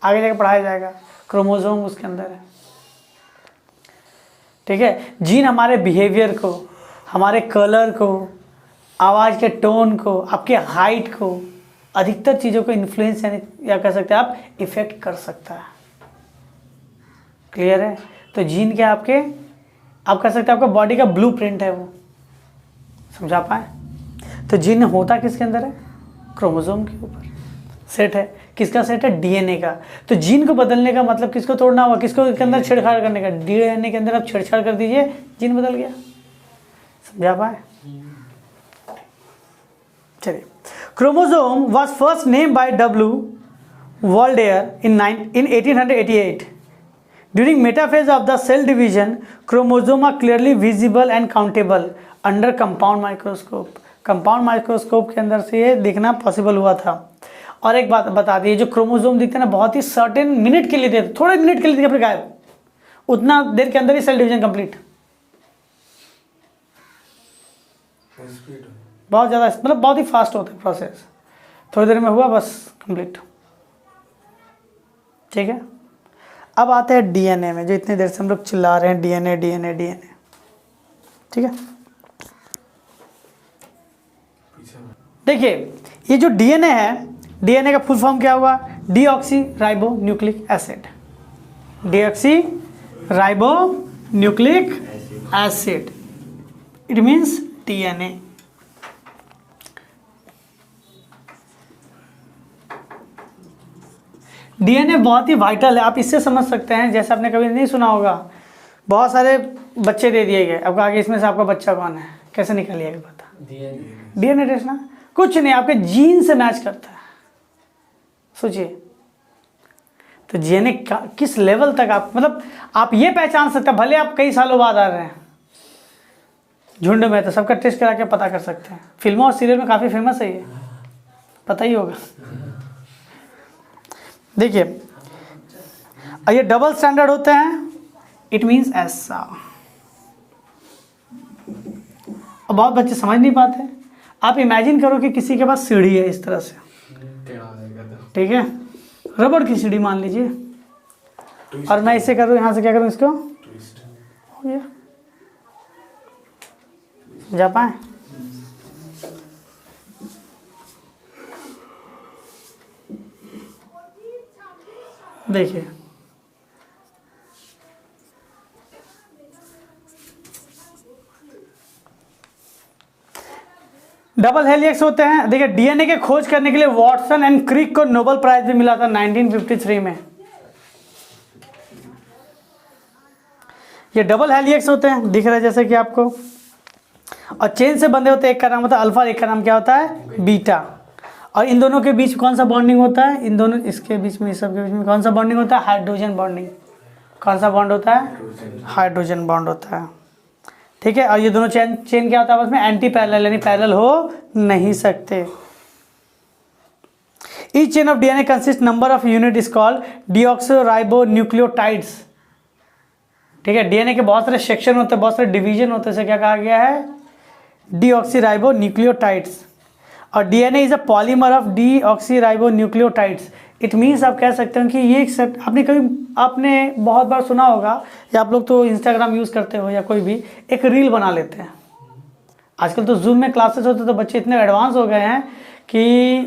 आगे जाकर पढ़ाया जाएगा, क्रोमोसोम उसके अंदर है, ठीक है। जीन हमारे बिहेवियर को, हमारे कलर को, आवाज़ के टोन को, आपके हाइट को, अधिकतर चीज़ों को इन्फ्लुएंस या कह सकते हैं आप इफेक्ट कर सकता है। क्लियर है। तो जीन क्या आपके, आप कह सकते हैं आपका बॉडी का ब्लूप्रिंट है, वो समझा पाए। तो जीन होता किसके अंदर है, क्रोमोसोम के ऊपर सेट है, किसका सेट है, डीएनए का। तो जीन को बदलने का मतलब किसको तोड़ना होगा, किसको के अंदर छेड़छाड़ करने का, डीएनए के अंदर आप छेड़छाड़ कर दीजिए, जीन बदल गया। समझा पाए। चलिए, chromosome was first name by W Waldeyer in 1888। During metaphase of the cell division, chromosome are clearly visible and countable under compound microscope. Compound microscope के अंदर से ये देखना पॉसिबल हुआ था। और एक बात बता दी, जो क्रोमोसोम दिखते हैं ना, बहुत ही सर्टेन मिनट के लिए देते, थोड़े मिनट के लिए दिखे फिर गायब, उतना देर के अंदर ही सेल डिवीजन कंप्लीट। बहुत ज़्यादा मतलब बहुत ही फास्ट होता है प्रोसेस, थोड़ी देर में हुआ बस कंप्लीट, ठीक है। अब आते हैं डीएनए में, जो इतनी देर से हम लोग चिल्ला रहे हैं, डीएनए डीएनए डीएनए, ठीक है। देखिए ये जो डीएनए है, डीएनए का फुल फॉर्म क्या हुआ, deoxy ribo nucleic acid, deoxy ribo nucleic acid, it means DNA. DNA बहुत ही वाइटल है, आप इससे समझ सकते हैं, जैसे आपने कभी नहीं सुना होगा, बहुत सारे बच्चे दे दिए गए, अब आगे इसमें से आपका बच्चा कौन है, कैसे निकालिएगा पता, डीएनए टेस्ट ना, कुछ नहीं, आपके जीन से मैच करता है। सोचिए, तो डीएनए किस लेवल तक आप मतलब आप ये पहचान सकते हैं, भले आप कई सालों बाद आ रहे हैं झुंड में, तो सबका टेस्ट करा के पता कर सकते हैं। फिल्मों और सीरियल में काफ़ी फेमस है ये, पता ही होगा। देखिए, ये डबल स्टैंडर्ड होते हैं, इट मीन्स ऐसा। अब बहुत बच्चे समझ नहीं पाते। आप इमेजिन करो कि किसी के पास सीढ़ी है इस तरह से, ठीक है, रबड़ की सीढ़ी मान लीजिए, और मैं इसे करूँ, यहाँ से क्या करूँ, इसको हो गया, जा पाए। देखिए डबल हेलिक्स होते हैं। देखिए डीएनए के खोज करने के लिए वॉटसन एंड क्रिक को नोबेल प्राइज भी मिला था 1953 में। ये डबल हेलिक्स होते हैं, दिख रहा है जैसे कि आपको, और चेन से बंधे होते हैं। एक का नाम होता है अल्फा, एक का नाम क्या होता है बीटा। और इन दोनों के बीच कौन सा बॉन्डिंग होता है? इन दोनों, इसके बीच में, इस सब के बीच में कौन सा बॉन्डिंग होता है? Hydrogen bonding. कौन सा बॉन्ड होता है? हाइड्रोजन बॉन्ड होता है। ठीक है। और ये दोनों चेन क्या होता है आपस में? एंटी पैरेलल, यानी पैरेलल हो नहीं सकते। Each chain of DNA consist number of unit is called deoxyribonucleotides. ठीक है। डीएनए के बहुत सारे सेक्शन होते हैं, बहुत सारे डिवीजन होते हैं, इसे क्या कहा गया है? डीऑक्सीराइबोन्यूक्लियोटाइड्स। और DNA is a polymer of deoxyribonucleotides. It means आप कह सकते हैं कि ये एक सेट, आपने बहुत बार सुना होगा, या आप लोग तो इंस्टाग्राम यूज़ करते हो या कोई भी एक रील बना लेते हैं। आजकल तो जूम में क्लासेस होते तो बच्चे इतने एडवांस हो गए हैं कि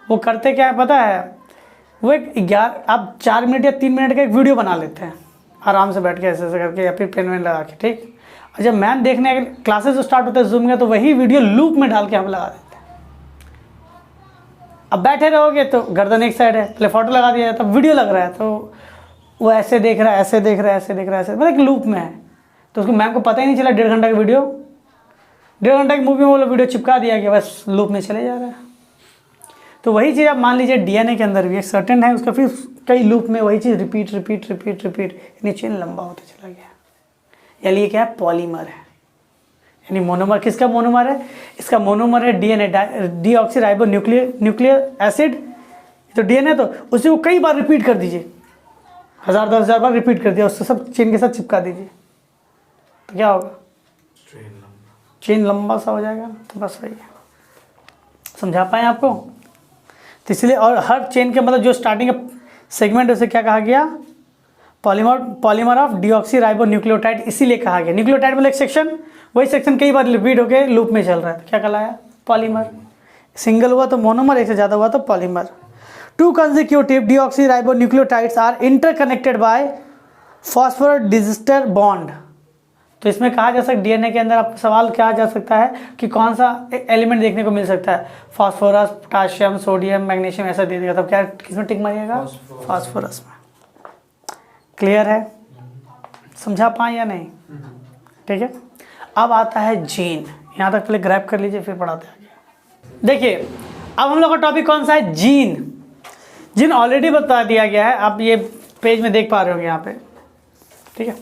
वो करते क्या है पता है? वो एक आप 4 मिनट या 3 मिनट का एक वीडियो बना लेते हैं आराम से बैठ के ऐसे ऐसे करके, या फिर पेन वेन लगा के। ठीक। और जब मैम देखने के क्लासेस स्टार्ट होते हैं जूम में, तो वही वीडियो लूप में डाल के हम लगा देते हैं। अब बैठे रहोगे तो गर्दन एक साइड है, पहले फोटो लगा दिया तब वीडियो लग रहा है, तो वो ऐसे देख रहा है, ऐसे देख रहा है, ऐसे देख रहा है, ऐसे, मतलब एक लूप में है। तो उसको मैम को पता ही नहीं चला 1.5 घंटा का वीडियो, 1.5 घंटा की मूवी में वो वीडियो चिपका दिया कि बस लूप में चले जा रहा है। तो वही चीज़ आप मान लीजिए डीएनए के अंदर भी एक सर्टेन है, उसका फिर कई लूप में वही चीज़ रिपीट रिपीट रिपीट रिपीट, यानी चेन लंबा होता चला गया। यानी ये क्या है? पॉलीमर है। यानी मोनोमर, किसका मोनोमर है? इसका मोनोमर है डीएनए, डीऑक्सीराइबोन्यूक्लिक एसिड। तो डीएनए तो उसे वो कई बार रिपीट कर दीजिए, 1000-10,000 बार रिपीट कर दिया, उससे सब चेन के साथ चिपका दीजिए, तो क्या होगा? चेन लंबा सा हो जाएगा। तो बस वही है, समझा पाए आपको? तो इसलिए, और हर चेन के मतलब जो स्टार्टिंग का सेगमेंट है उसे क्या कहा गया? पॉलीमर ऑफ डीऑक्सीराइबोन्यूक्लियोटाइड, इसीलिए कहा गया। न्यूक्लियोटाइड मतलब एक सेक्शन, वही सेक्शन कई बार रिपीट होकर लूप में चल रहा है, तो क्या कहलाया? पॉलीमर। सिंगल हुआ तो मोनोमर, एक से ज़्यादा हुआ तो polymer. 2 consecutive deoxyribonucleotides are interconnected by phosphorus diester bond. तो इसमें कहा जा सकता, डीएनए के अंदर आपको सवाल क्या जा सकता है कि कौन सा एलिमेंट देखने को मिल सकता है? फास्फोरस, पोटाशियम, सोडियम, मैग्नीशियम, ऐसा दे देगा, तब क्या किसमें टिक मारिएगा? फास्फोरस में। क्लियर है? समझा पाए या नहीं? ठीक है। अब आता है जीन। यहाँ तक पहले ग्रैब कर लीजिए, फिर पढ़ाते हैं आगे। देखिए अब हम लोग का टॉपिक कौन सा है? जीन। जीन ऑलरेडी बता दिया गया है, आप ये पेज में देख पा रहे होंगे यहाँ पे। ठीक है।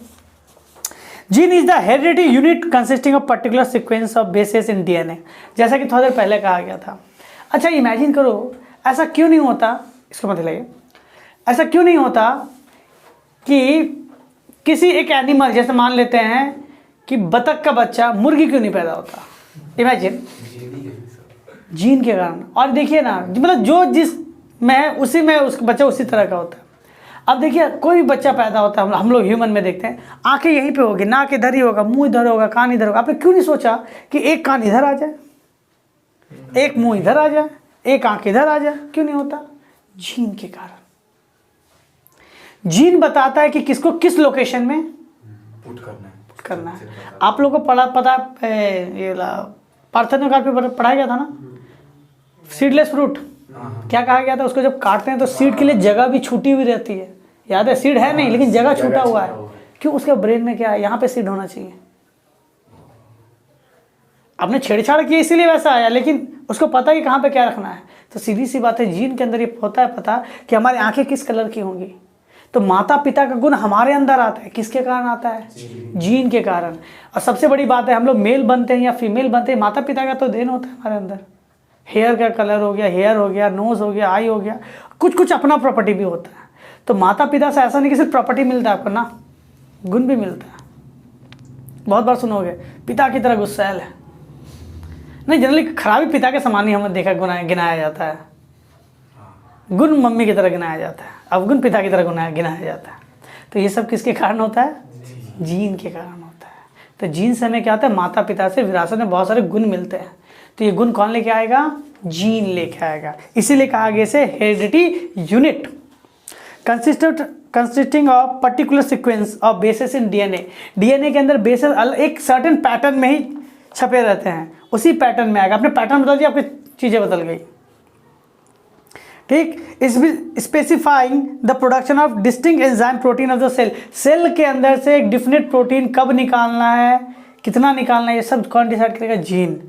Gene is the heredity unit consisting of particular sequence of bases in DNA, जैसा कि थोड़ी देर पहले कहा गया था। अच्छा इमेजिन करो, ऐसा क्यों नहीं होता, इसको मत हिलाइए, ऐसा क्यों नहीं होता कि किसी एक एनिमल, जैसे मान लेते हैं कि बतख का बच्चा, मुर्गी क्यों नहीं पैदा होता? इमेजिन, जीन के कारण। और देखिए ना, मतलब जो जिस में है उसी में उसका बच्चा उसी तरह का होता है। अब देखिए कोई भी बच्चा पैदा होता है, हम लोग ह्यूमन में देखते हैं, आंखें यहीं पे होगी, नाक इधर ही होगा, मुंह इधर होगा, कान इधर होगा। आपने क्यों नहीं सोचा कि एक कान इधर आ जाए, एक मुंह इधर आ जाए, एक आंख इधर आ जाए? क्यों नहीं होता? जीन के कारण। जीन बताता है कि किसको किस लोकेशन में पुट करना है। आप लोगों को पता ये पार्थेनोग्राफ पे पढ़ाया गया था ना, सीडलेस फ्रूट। क्या कहा गया था? उसको जब काटते हैं तो सीड के लिए जगह भी छूटी हुई रहती है, याद है? सीड है नहीं लेकिन जगह छूटा हुआ है। क्यों? उसके ब्रेन में क्या है? यहाँ पे सीड होना चाहिए। आपने छेड़छाड़ की इसीलिए वैसा आया, लेकिन उसको पता है कहाँ पे क्या रखना है। तो सीधी सी बात है, जीन के अंदर ये होता है पता कि हमारी आंखें किस कलर की होंगी। तो माता पिता का गुण हमारे अंदर आता है, किसके कारण आता है? जीन के कारण। और सबसे बड़ी बात है, हम लोग मेल बनते हैं या फीमेल बनते हैं, माता पिता का तो देन होता है हमारे अंदर। हेयर का कलर हो गया, हेयर हो गया, नोज हो गया, आई हो गया, कुछ कुछ अपना प्रॉपर्टी भी होता है। तो माता पिता से ऐसा नहीं कि सिर्फ प्रॉपर्टी मिलता है आपको ना, गुण भी मिलता है। बहुत बार सुनोगे पिता की तरह गुस्सैल है, नहीं, जनरली खराबी पिता के समान ही हमें देखा गिनाया जाता है, गुण मम्मी की तरह गिनाया जाता है, अवगुण पिता की तरह गिनाया जाता है। तो ये सब किसके कारण होता है? जीन के कारण होता है। तो जीन से हमें क्या होता है? माता पिता से विरासत में बहुत सारे गुण मिलते हैं। तो ये गुण कौन लेके आएगा? जीन लेके आएगा। इसीलिए कहा गया इसे heredity unit consisting of particular sequence of bases in DNA. DNA के अंदर बेसेस एक सर्टेन पैटर्न में ही छपे रहते हैं, उसी पैटर्न में आएगा। आपने पैटर्न बदल दिया, आपकी चीज़ें बदल गई। ठीक, specifying the production of distinct enzyme protein of the cell. Cell के अंदर से एक डिफिनेट प्रोटीन कब निकालना है, कितना निकालना है, ये सब कौन डिसाइड करेगा? Gene.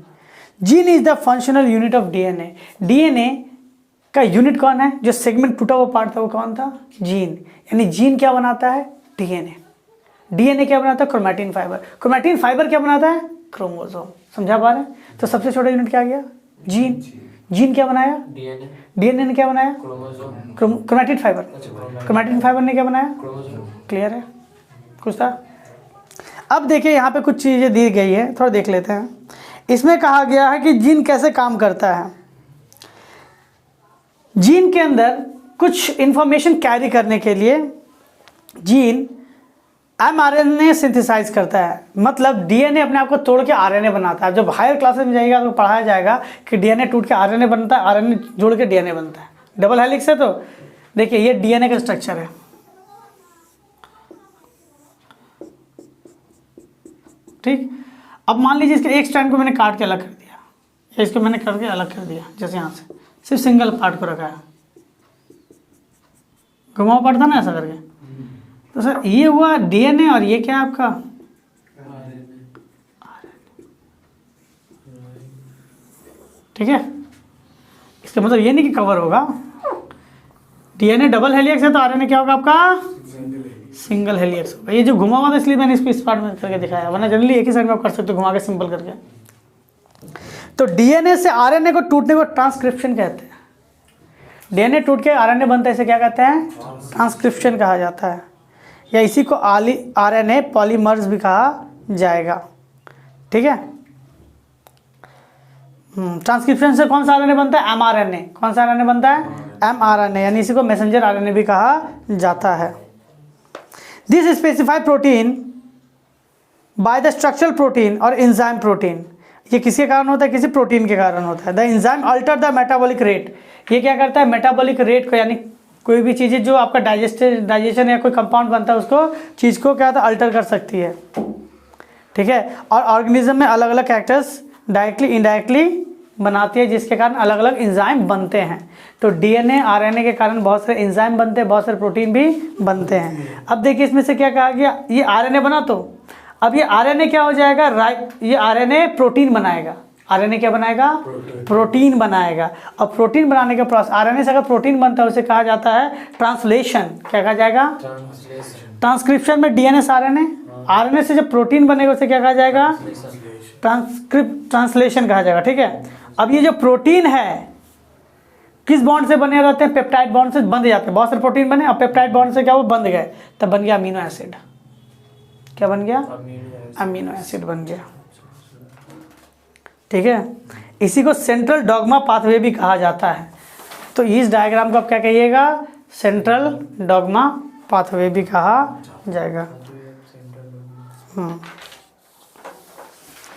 Gene is the functional unit of DNA. DNA का यूनिट कौन है? जो सेगमेंट टूटा हुआ पार्ट था वो कौन था? जीन। यानी जीन क्या बनाता है? डीएनए। डीएनए क्या बनाता है? Chromatin fibre. क्रोमैटिन फाइबर क्या बनाता है? क्रोमोसोम। समझा पा रहे हैं? तो सबसे छोटा यूनिट क्या आ गया? जीन। जीन क्या बनाया? डीएनए। डीएनए ने क्या बनाया? Chromosome. Chromatin fibre. Chromatin fibre ने क्या बनाया? क्रोमोसोम। क्लियर है? कुछ था? अब देखिए यहाँ पे कुछ चीज़ें दी गई है, थोड़ा देख लेते हैं। इसमें कहा गया है कि जीन कैसे काम करता है। जीन के अंदर कुछ इंफॉर्मेशन कैरी करने के लिए जीन mRNA सिंथेसाइज करता है। मतलब डीएनए अपने आप को तोड़ के आरएनए बनाता है। जब हायर क्लासेस में जाइएगा तो पढ़ाया जाएगा कि डीएनए टूट के आरएनए बनता है, आरएनए जोड़ के डीएनए बनता है। डबल हेलिक्स है। तो देखिए ये डीएनए का स्ट्रक्चर है। ठीक, अब मान लीजिए इसके एक स्ट्रैंड को मैंने काट के अलग कर दिया, या इसको मैंने करके अलग कर दिया, जैसे यहाँ से सिर्फ सिंगल पार्ट को रखा है, घुमाव पड़ता ना ऐसा करके। तो सर ये हुआ डीएनए और ये क्या है आपका? ठीक है, इसका मतलब ये नहीं कि कवर होगा। डीएनए डबल हेलिक्स है तो आरएनए क्या होगा आपका? सिंगल हेलिक्स होगा। ये जो घुमा हुआ था इसलिए मैंने इसको इस पार्ट में करके दिखाया, वरना जनरली एक ही साइड में आप कर सकते हो घुमा के सिंपल करके। तो डीएनए से आरएनए को टूटने को ट्रांसक्रिप्शन कहते हैं। डीएनए टूट के आरएनए बनता है, इसे क्या कहते हैं? ट्रांसक्रिप्शन कहा जाता है, या इसी को आरएनए पॉलीमर्स भी कहा जाएगा। ठीक है, ट्रांसक्रिप्शन से कौन सा आरएनए बनता है? एमआरएनए। कौन सा आरएनए बनता है? एमआरएनए, यानी इसी को मैसेंजर आरएनए भी कहा जाता है। This specified protein by the structural protein और एंजाइम प्रोटीन। ये किसके कारण होता है? किसी प्रोटीन के कारण होता है। The enzyme alter the metabolic rate. ये क्या करता है? मेटाबॉलिक रेट को, यानी कोई भी चीज़ें जो आपका डाइजेशन या कोई कंपाउंड बनता है उसको चीज़ को क्या होता है? अल्टर कर सकती है। ठीक है, और ऑर्गेनिज्म में अलग अलग कैरेक्टर्स डायरेक्टली इनडायरेक्टली बनाती है, जिसके कारण अलग अलग एंजाइम बनते हैं। तो डीएनए आरएनए के कारण बहुत सारे एंजाइम बनते हैं, बहुत सारे प्रोटीन भी बनते हैं। अब देखिए इसमें से क्या कहा गया? ये आरएनए बना, तो अब ये आरएनए क्या हो जाएगा? ये आरएनए प्रोटीन बनाएगा। आरएनए क्या बनाएगा? प्रोटीन बनाएगा। और प्रोटीन बनाने का प्रोसेस, आरएनए से अगर प्रोटीन बनता है उसे कहा जाता है ट्रांसलेशन। क्या कहा जाएगा? ट्रांसक्रिप्शन में डीएनए से आरएनए, आरएनए से जब प्रोटीन बनेगा उसे क्या कहा जाएगा? ट्रांसलेशन कहा जाएगा। ठीक है, अब ये जो प्रोटीन है किस बॉन्ड से बने रहते हैं? पेप्टाइड बॉन्ड से बंध जाते हैं। बहुत सारे प्रोटीन बने, अब पेप्टाइड बॉन्ड से क्या वो बंध गए, तब बन गया अमीनो एसिड। क्या बन गया? अमीनो एसिड बन गया। ठीक है, इसी को सेंट्रल डॉग्मा पाथवे भी कहा जाता है। तो इस डायग्राम को आप क्या कहिएगा? सेंट्रल डॉग्मा पाथवे भी कहा जाएगा।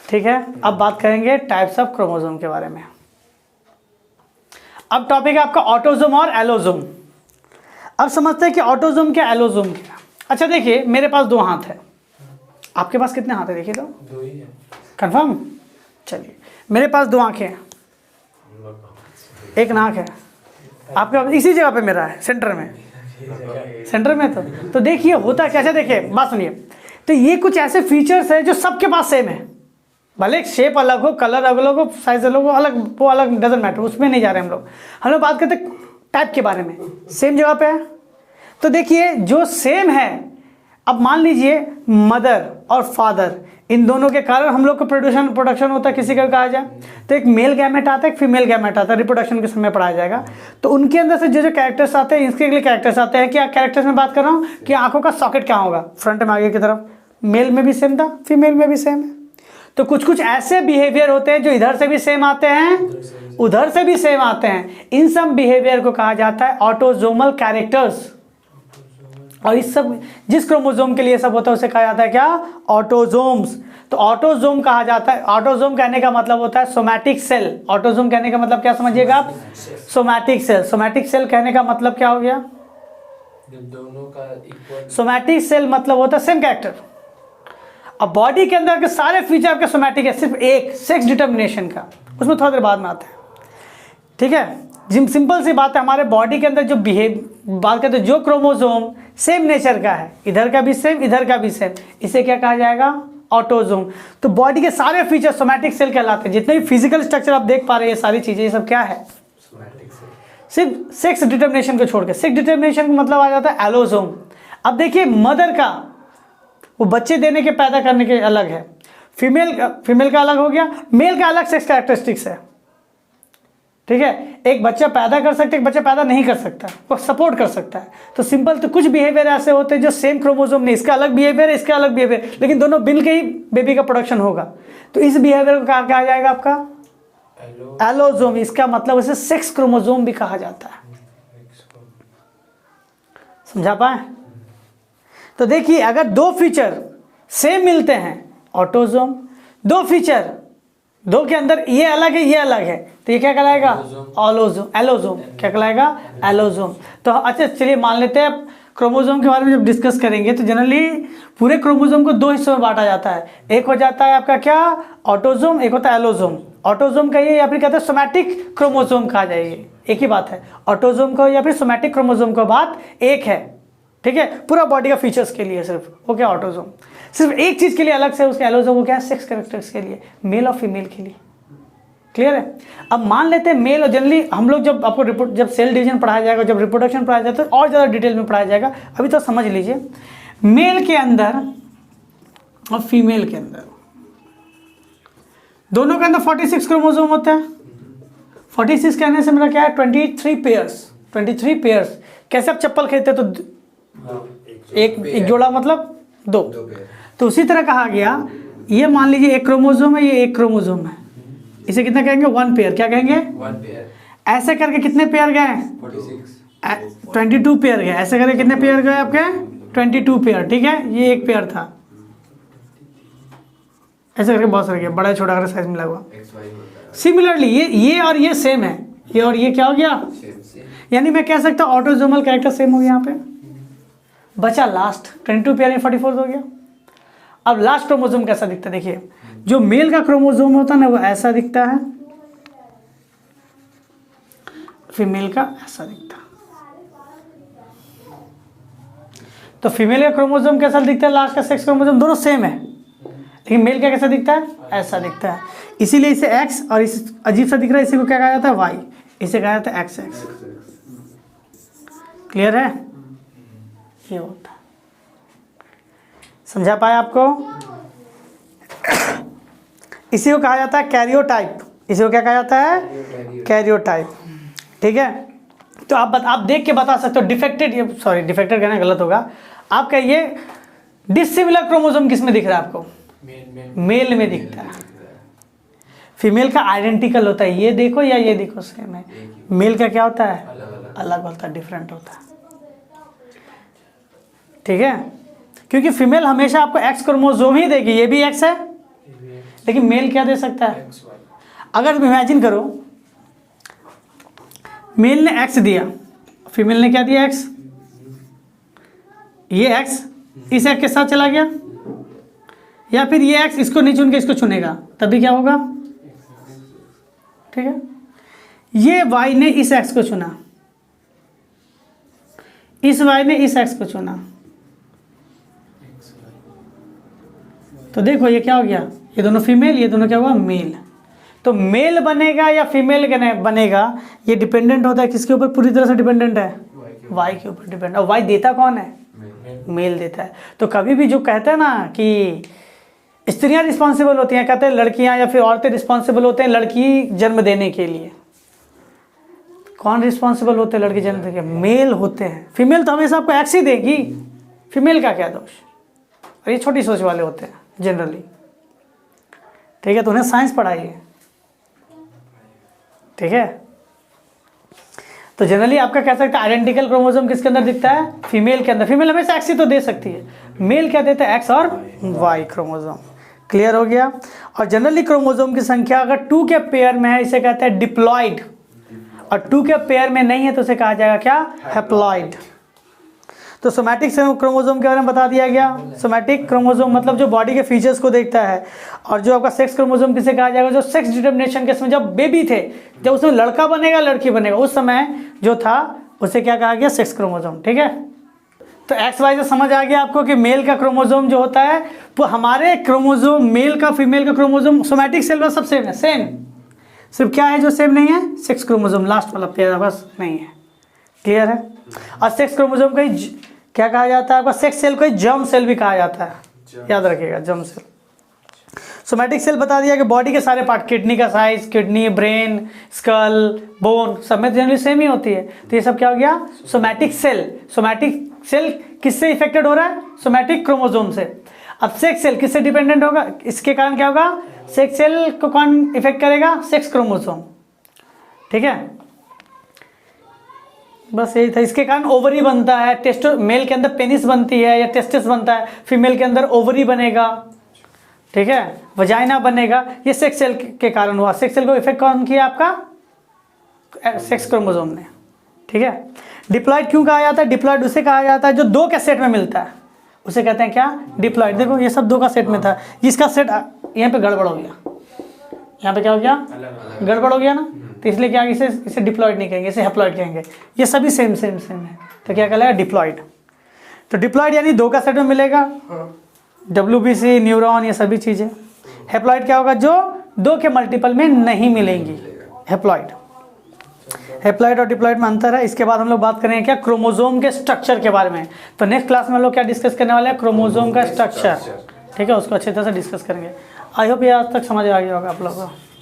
ठीक है, अब बात करेंगे टाइप्स ऑफ क्रोमोसोम के बारे में। अब टॉपिक है आपका ऑटोसोम और एलोसोम। अब समझते हैं कि ऑटोसोम क्या, एलोसोम क्या। अच्छा देखिए, मेरे पास 2 हाथ है, आपके पास कितने हाथ है? देखिए तो 2 ही है। कंफर्म? चलिए, मेरे पास 2 आंखें हैं, 1 नाक है, आपके पास इसी जगह पे मेरा है, सेंटर में। सेंटर में तो देखिए होता कैसे, देखिए बात सुनिए। तो ये कुछ ऐसे फीचर्स है जो सबके पास सेम है, भले शेप अलग हो, कलर अलग हो, साइज अलग हो, अलग वो अलग, डजेंट मैटर, उसमें नहीं जा रहे हम लोग बात करते टाइप के बारे में। सेम जगह पे है तो देखिए जो सेम है, अब मान लीजिए मदर और फादर, इन दोनों के कारण हम लोग को प्रोडक्शन होता है किसी का कहा जाए, तो एक मेल गैमेट आता है, एक फीमेल गैमेट आता है, रिप्रोडक्शन के समय पढ़ाया जाएगा। तो उनके अंदर से जो कैरेक्टर्स आते हैं, इसके लिए कैरेक्टर्स आते हैं। क्या कैरेक्टर्स में बात कर रहा हूँ कि आंखों का सॉकेट क्या होगा, फ्रंट में आगे की तरफ, मेल में भी सेम था, फीमेल में भी सेम है। तो कुछ कुछ ऐसे बिहेवियर होते हैं जो इधर से भी सेम आते हैं, उधर से भी सेम आते हैं। इन सब बिहेवियर को कहा जाता है ऑटोसोमल कैरेक्टर्स। और इस सब जिस क्रोमोसोम के लिए सब होता है उसे कहा जाता है क्या, ऑटोसोम्स। तो ऑटोसोम कहा जाता है, ऑटोसोम कहने का मतलब होता है सोमैटिक सेल। ऑटोसोम कहने का मतलब क्या समझिएगा आप, सोमैटिक सेल। सोमैटिक सेल कहने का मतलब क्या हो गया, दोनों का इक्वल। सोमैटिक सेल मतलब होता है सेम कैरेक्टर। अब बॉडी के अंदर के सारे फीचर आपके सोमैटिक है, सिर्फ एक सेक्स डिटर्मिनेशन का, उसमें थोड़ा देर बाद में आता है। ठीक है, जिम सिंपल सी बात है, हमारे बॉडी के अंदर जो बात करते हैं जो क्रोमोसोम सेम नेचर का है, इधर का भी सेम इधर का भी सेम, इसे क्या कहा जाएगा? ऑटोसोम। तो बॉडी के सारे फीचर सोमैटिक सेल कहलाते हैं। जितने भी फिजिकल स्ट्रक्चर आप देख पा रहे हैं, ये सारी चीजें, ये सब क्या है? Somatic cell. सिर्फ सेक्स डिटर्मिनेशन को छोड़ के। सेक्स डिटर्मिनेशन का मतलब आ जाता है एलोसोम। अब देखिए, मदर का वो बच्चे देने के पैदा करने के अलग है, फीमेल का अलग हो गया, मेल का अलग सेक्स कैरेक्टरिस्टिक्स है। ठीक है, एक बच्चा पैदा कर सकता है, एक बच्चा पैदा नहीं कर सकता, वो सपोर्ट कर सकता है। तो सिंपल, तो कुछ बिहेवियर ऐसे होते हैं जो सेम क्रोमोसोम नहीं, इसका अलग बिहेवियर है, इसका अलग बिहेवियर, लेकिन दोनों मिल के ही बेबी का प्रोडक्शन होगा। तो इस बिहेवियर को कहा जाएगा आपका एलोसोम। इसका मतलब उसे सेक्स क्रोमोसोम भी कहा जाता है। समझा पाए? तो देखिए, अगर दो फीचर सेम मिलते हैं ऑटोसोम, दो फीचर दो के अंदर ये अलग है ये अलग है, तो ये क्या कहलाएगा? ऑलोसोम। एलोसोम क्या कहलाएगा? एलोसोम। तो अच्छा, चलिए मान लेते हैं क्रोमोसोम के बारे में जब डिस्कस करेंगे तो जनरली पूरे क्रोमोसोम को दो हिस्सों में बांटा जाता है। एक हो जाता है आपका क्या? ऑटोसोम, एक होता है एलोसोम। ऑटोसोम कहिए या फिर कहते हैं सोमैटिक क्रोमोसोम कहा जाइए, एक ही बात है। ऑटोसोम को या फिर सोमैटिक क्रोमोसोम को, बात एक है। ठीक है, पूरा बॉडी का फीचर्स के लिए सिर्फ वो क्या ऑटोसोम, सिर्फ एक चीज के लिए अलग से उसके एलोसोम, वो क्या है? सेक्स कैरेक्टर्स के लिए, मेल और फीमेल के लिए। क्लियर है? अब मान लेते हैं मेल, और जनरली हम लोग जब आपको जब सेल डिवीजन पढ़ाया जाएगा, जब रिप्रोडक्शन पढ़ाया जाएगा तो और ज़्यादा डिटेल में पढ़ाया जाएगा। अभी तो समझ लीजिए, मेल के अंदर और फीमेल के अंदर दोनों के अंदर 46 क्रोमोसोम होते हैं। 46 कहने से मेरा क्या है? 23 पेयर्स। 23 पेयर्स। कैसे आप चप्पल खरीदते तो एक जोड़ा मतलब दो। तो उसी तरह कहा गया, ये मान लीजिए एक क्रोमोसोम है, ये एक क्रोमोसोम है, इसे कितना कहेंगे? 1 पेयर। क्या कहेंगे? 1 पेयर। ऐसे करके कितने पेयर गए? 22 पेयर गए। ऐसे करके कितने पेयर गए आपके? 22 पेयर। ठीक है, ये एक पेयर था, ऐसे करके बहुत सारे गए, बड़ा छोटा करके साइज मिला हुआ। सिमिलरली ये और ये सेम है, ये और ये क्या हो गया? यानी मैं कह सकता हूँ ऑटोसोमल कैरेक्टर सेम हो गया। यहाँ पे बचा लास्ट 22 पेयर में 44 हो गया। अब लास्ट क्रोमोसोम कैसा दिखता है? देखिए, जो मेल का क्रोमोसोम होता है ना, वो ऐसा दिखता है, फीमेल का ऐसा दिखता है। तो फीमेल का क्रोमोसोम कैसा दिखता है? लास्ट का सेक्स क्रोमोसोम दोनों सेम है, लेकिन मेल का कैसा दिखता है? ऐसा दिखता है। इसीलिए इसे एक्स, और इस अजीब सा दिख रहा है, इसी को क्या कहा जाता है? वाई। इसे कहा जाता है एक्स एक्स। क्लियर है? ये होता है। समझा पाए आपको? इसी को कहा जाता है कैरियोटाइप। इसी को क्या कहा जाता है? कैरियोटाइप। ठीक है, तो आप देख के बता सकते हो डिफेक्टेड, सॉरी डिफेक्टेड कहना गलत होगा, आप कहिए डिसिमिलर क्रोमोसोम किस में दिख रहा है आपको? मेल में दिखता है। फीमेल का आइडेंटिकल होता है, ये देखो या ये देखो सेम है। मेल का क्या होता है? अलग होता है, डिफरेंट होता है। ठीक है, क्योंकि फीमेल हमेशा आपको एक्स क्रोमोसोम ही देगी, ये भी एक्स है, लेकिन मेल क्या दे सकता है? अगर इमेजिन करो, मेल ने एक्स दिया, फीमेल ने क्या दिया? एक्स। ये एक्स इस एक्स के साथ चला गया, या फिर ये एक्स इसको नहीं चुन के इसको चुनेगा, तभी क्या होगा? ठीक है, ये वाई ने इस एक्स को चुना, इस वाई ने इस एक्स को चुना, तो देखो ये क्या हो गया? ये दोनों फीमेल, ये दोनों क्या हुआ? मेल। तो मेल बनेगा या फीमेल बनेगा, ये डिपेंडेंट होता है किसके ऊपर? पूरी तरह से डिपेंडेंट है वाई के ऊपर डिपेंड। और वाई देता कौन है? मेल देता है। तो कभी भी जो कहते हैं ना कि स्त्रियां रिस्पॉन्सिबल होती हैं, कहते हैं लड़कियां या फिर औरतें रिस्पॉन्सिबल होते हैं लड़की जन्म देने के लिए, कौन रिस्पॉन्सिबल होते हैं लड़की जन्म देने के? मेल होते हैं। फीमेल तो हमेशा आपको एक्स ही देगी, फीमेल का क्या दोष? और ये छोटी सोच वाले होते हैं जनरली। ठीक है, तो उन्हें साइंस पढ़ाइए। ठीक है, तो जनरली आपका कह सकते हैं आइडेंटिकल क्रोमोसोम किसके अंदर दिखता है? फीमेल के अंदर। फीमेल हमेशा एक्स ही तो दे सकती है, मेल क्या देता है? एक्स और वाई क्रोमोसोम। क्लियर हो गया? और जनरली क्रोमोसोम की संख्या अगर 2 के पेयर में है, इसे कहते हैं डिप्लॉइड, और 2 के पेयर में नहीं है तो उसे कहा जाएगा क्या? हैप्लॉइड। तो सोमैटिक क्रोमोसोम के बारे में बता दिया गया। सोमैटिक क्रोमोसोम मतलब जो बॉडी के फीचर्स को देखता है। और जो आपका सेक्स क्रोमोसोम किसे कहा जाएगा, जो सेक्स डिटर्मिनेशन के समय जब बेबी थे, जब उसमें लड़का बनेगा लड़की बनेगा, उस समय जो था उसे क्या कहा गया, सेक्स क्रोमोसोम। ठीक है, तो एक्स वाई से समझ आ गया आपको कि मेल का क्रोमोसोम जो होता है वो हमारे क्रोमोसोम, मेल का फीमेल का क्रोमोसोम सोमैटिक सेल में सब सेम है, सेम। सिर्फ क्या है जो सेम नहीं है, सेक्स क्रोमोसोम लास्ट वाला पेयर बस नहीं है। क्लियर है। और सेक्स क्रोमोसोम को ही क्या कहा जाता है आपका, सेक्स सेल को ही जर्म सेल भी कहा जाता है, याद रखिएगा, जर्म सेल। सोमैटिक सेल बता दिया कि बॉडी के सारे पार्ट, किडनी का size, kidney, brain, skull, bone, सब में जनरली सेम ही होती है। तो ये सब क्या हो गया, सोमैटिक सेल। सोमैटिक सेल किससे इफेक्टेड हो रहा है, सोमैटिक क्रोमोसोम से। अब सेक्स सेल किससे डिपेंडेंट होगा, इसके कारण क्या होगा, सेक्स सेल को कौन इफेक्ट करेगा, सेक्स क्रोमोसोम। ठीक है, बस यही था। इसके कारण ओवरी बनता है, टेस्टो मेल के अंदर पेनिस बनती है या टेस्टिस बनता है, फीमेल के अंदर ओवरी बनेगा। ठीक है, वजाइना बनेगा, ये सेक्स सेल के कारण हुआ। सेक्स सेल को इफेक्ट कौन किया, आपका सेक्स क्रोमोसोम ने। ठीक है, डिप्लॉइड क्यों कहा जाता है, डिप्लॉइड उसे कहा जाता है जो दो के सेट में मिलता है, उसे कहते हैं क्या, डिप्लॉइड। देखो ये सब दो का सेट में था, इसका सेट यहाँ पे गड़बड़ हो गया, यहाँ पे क्या हो गया, गड़बड़ हो गया ना, तो इसलिए क्या इसे डिप्लॉइड नहीं कहेंगे, इसे हैप्लॉइड कहेंगे। ये सभी सेम सेम सेम है, तो क्या कहलाएगा, डिप्लॉइड। तो डिप्लॉइड यानी दो का सेट में मिलेगा, WBC, न्यूरॉन, ये सभी चीज़ें। हैप्लॉइड क्या होगा, जो दो के मल्टीपल में नहीं मिलेंगी, हैप्लॉइड। हैप्लॉइड और डिप्लॉइड में अंतर है। इसके बाद हम लोग बात करेंगे क्या, क्रोमोसोम के स्ट्रक्चर के बारे में। तो नेक्स्ट क्लास में हम लोग क्या डिस्कस करने वाले हैं, क्रोमोसोम का स्ट्रक्चर। ठीक है, उसको अच्छी तरह से डिस्कस करेंगे। आई होप ये आज तक समझ आ गया होगा आप लोगों को।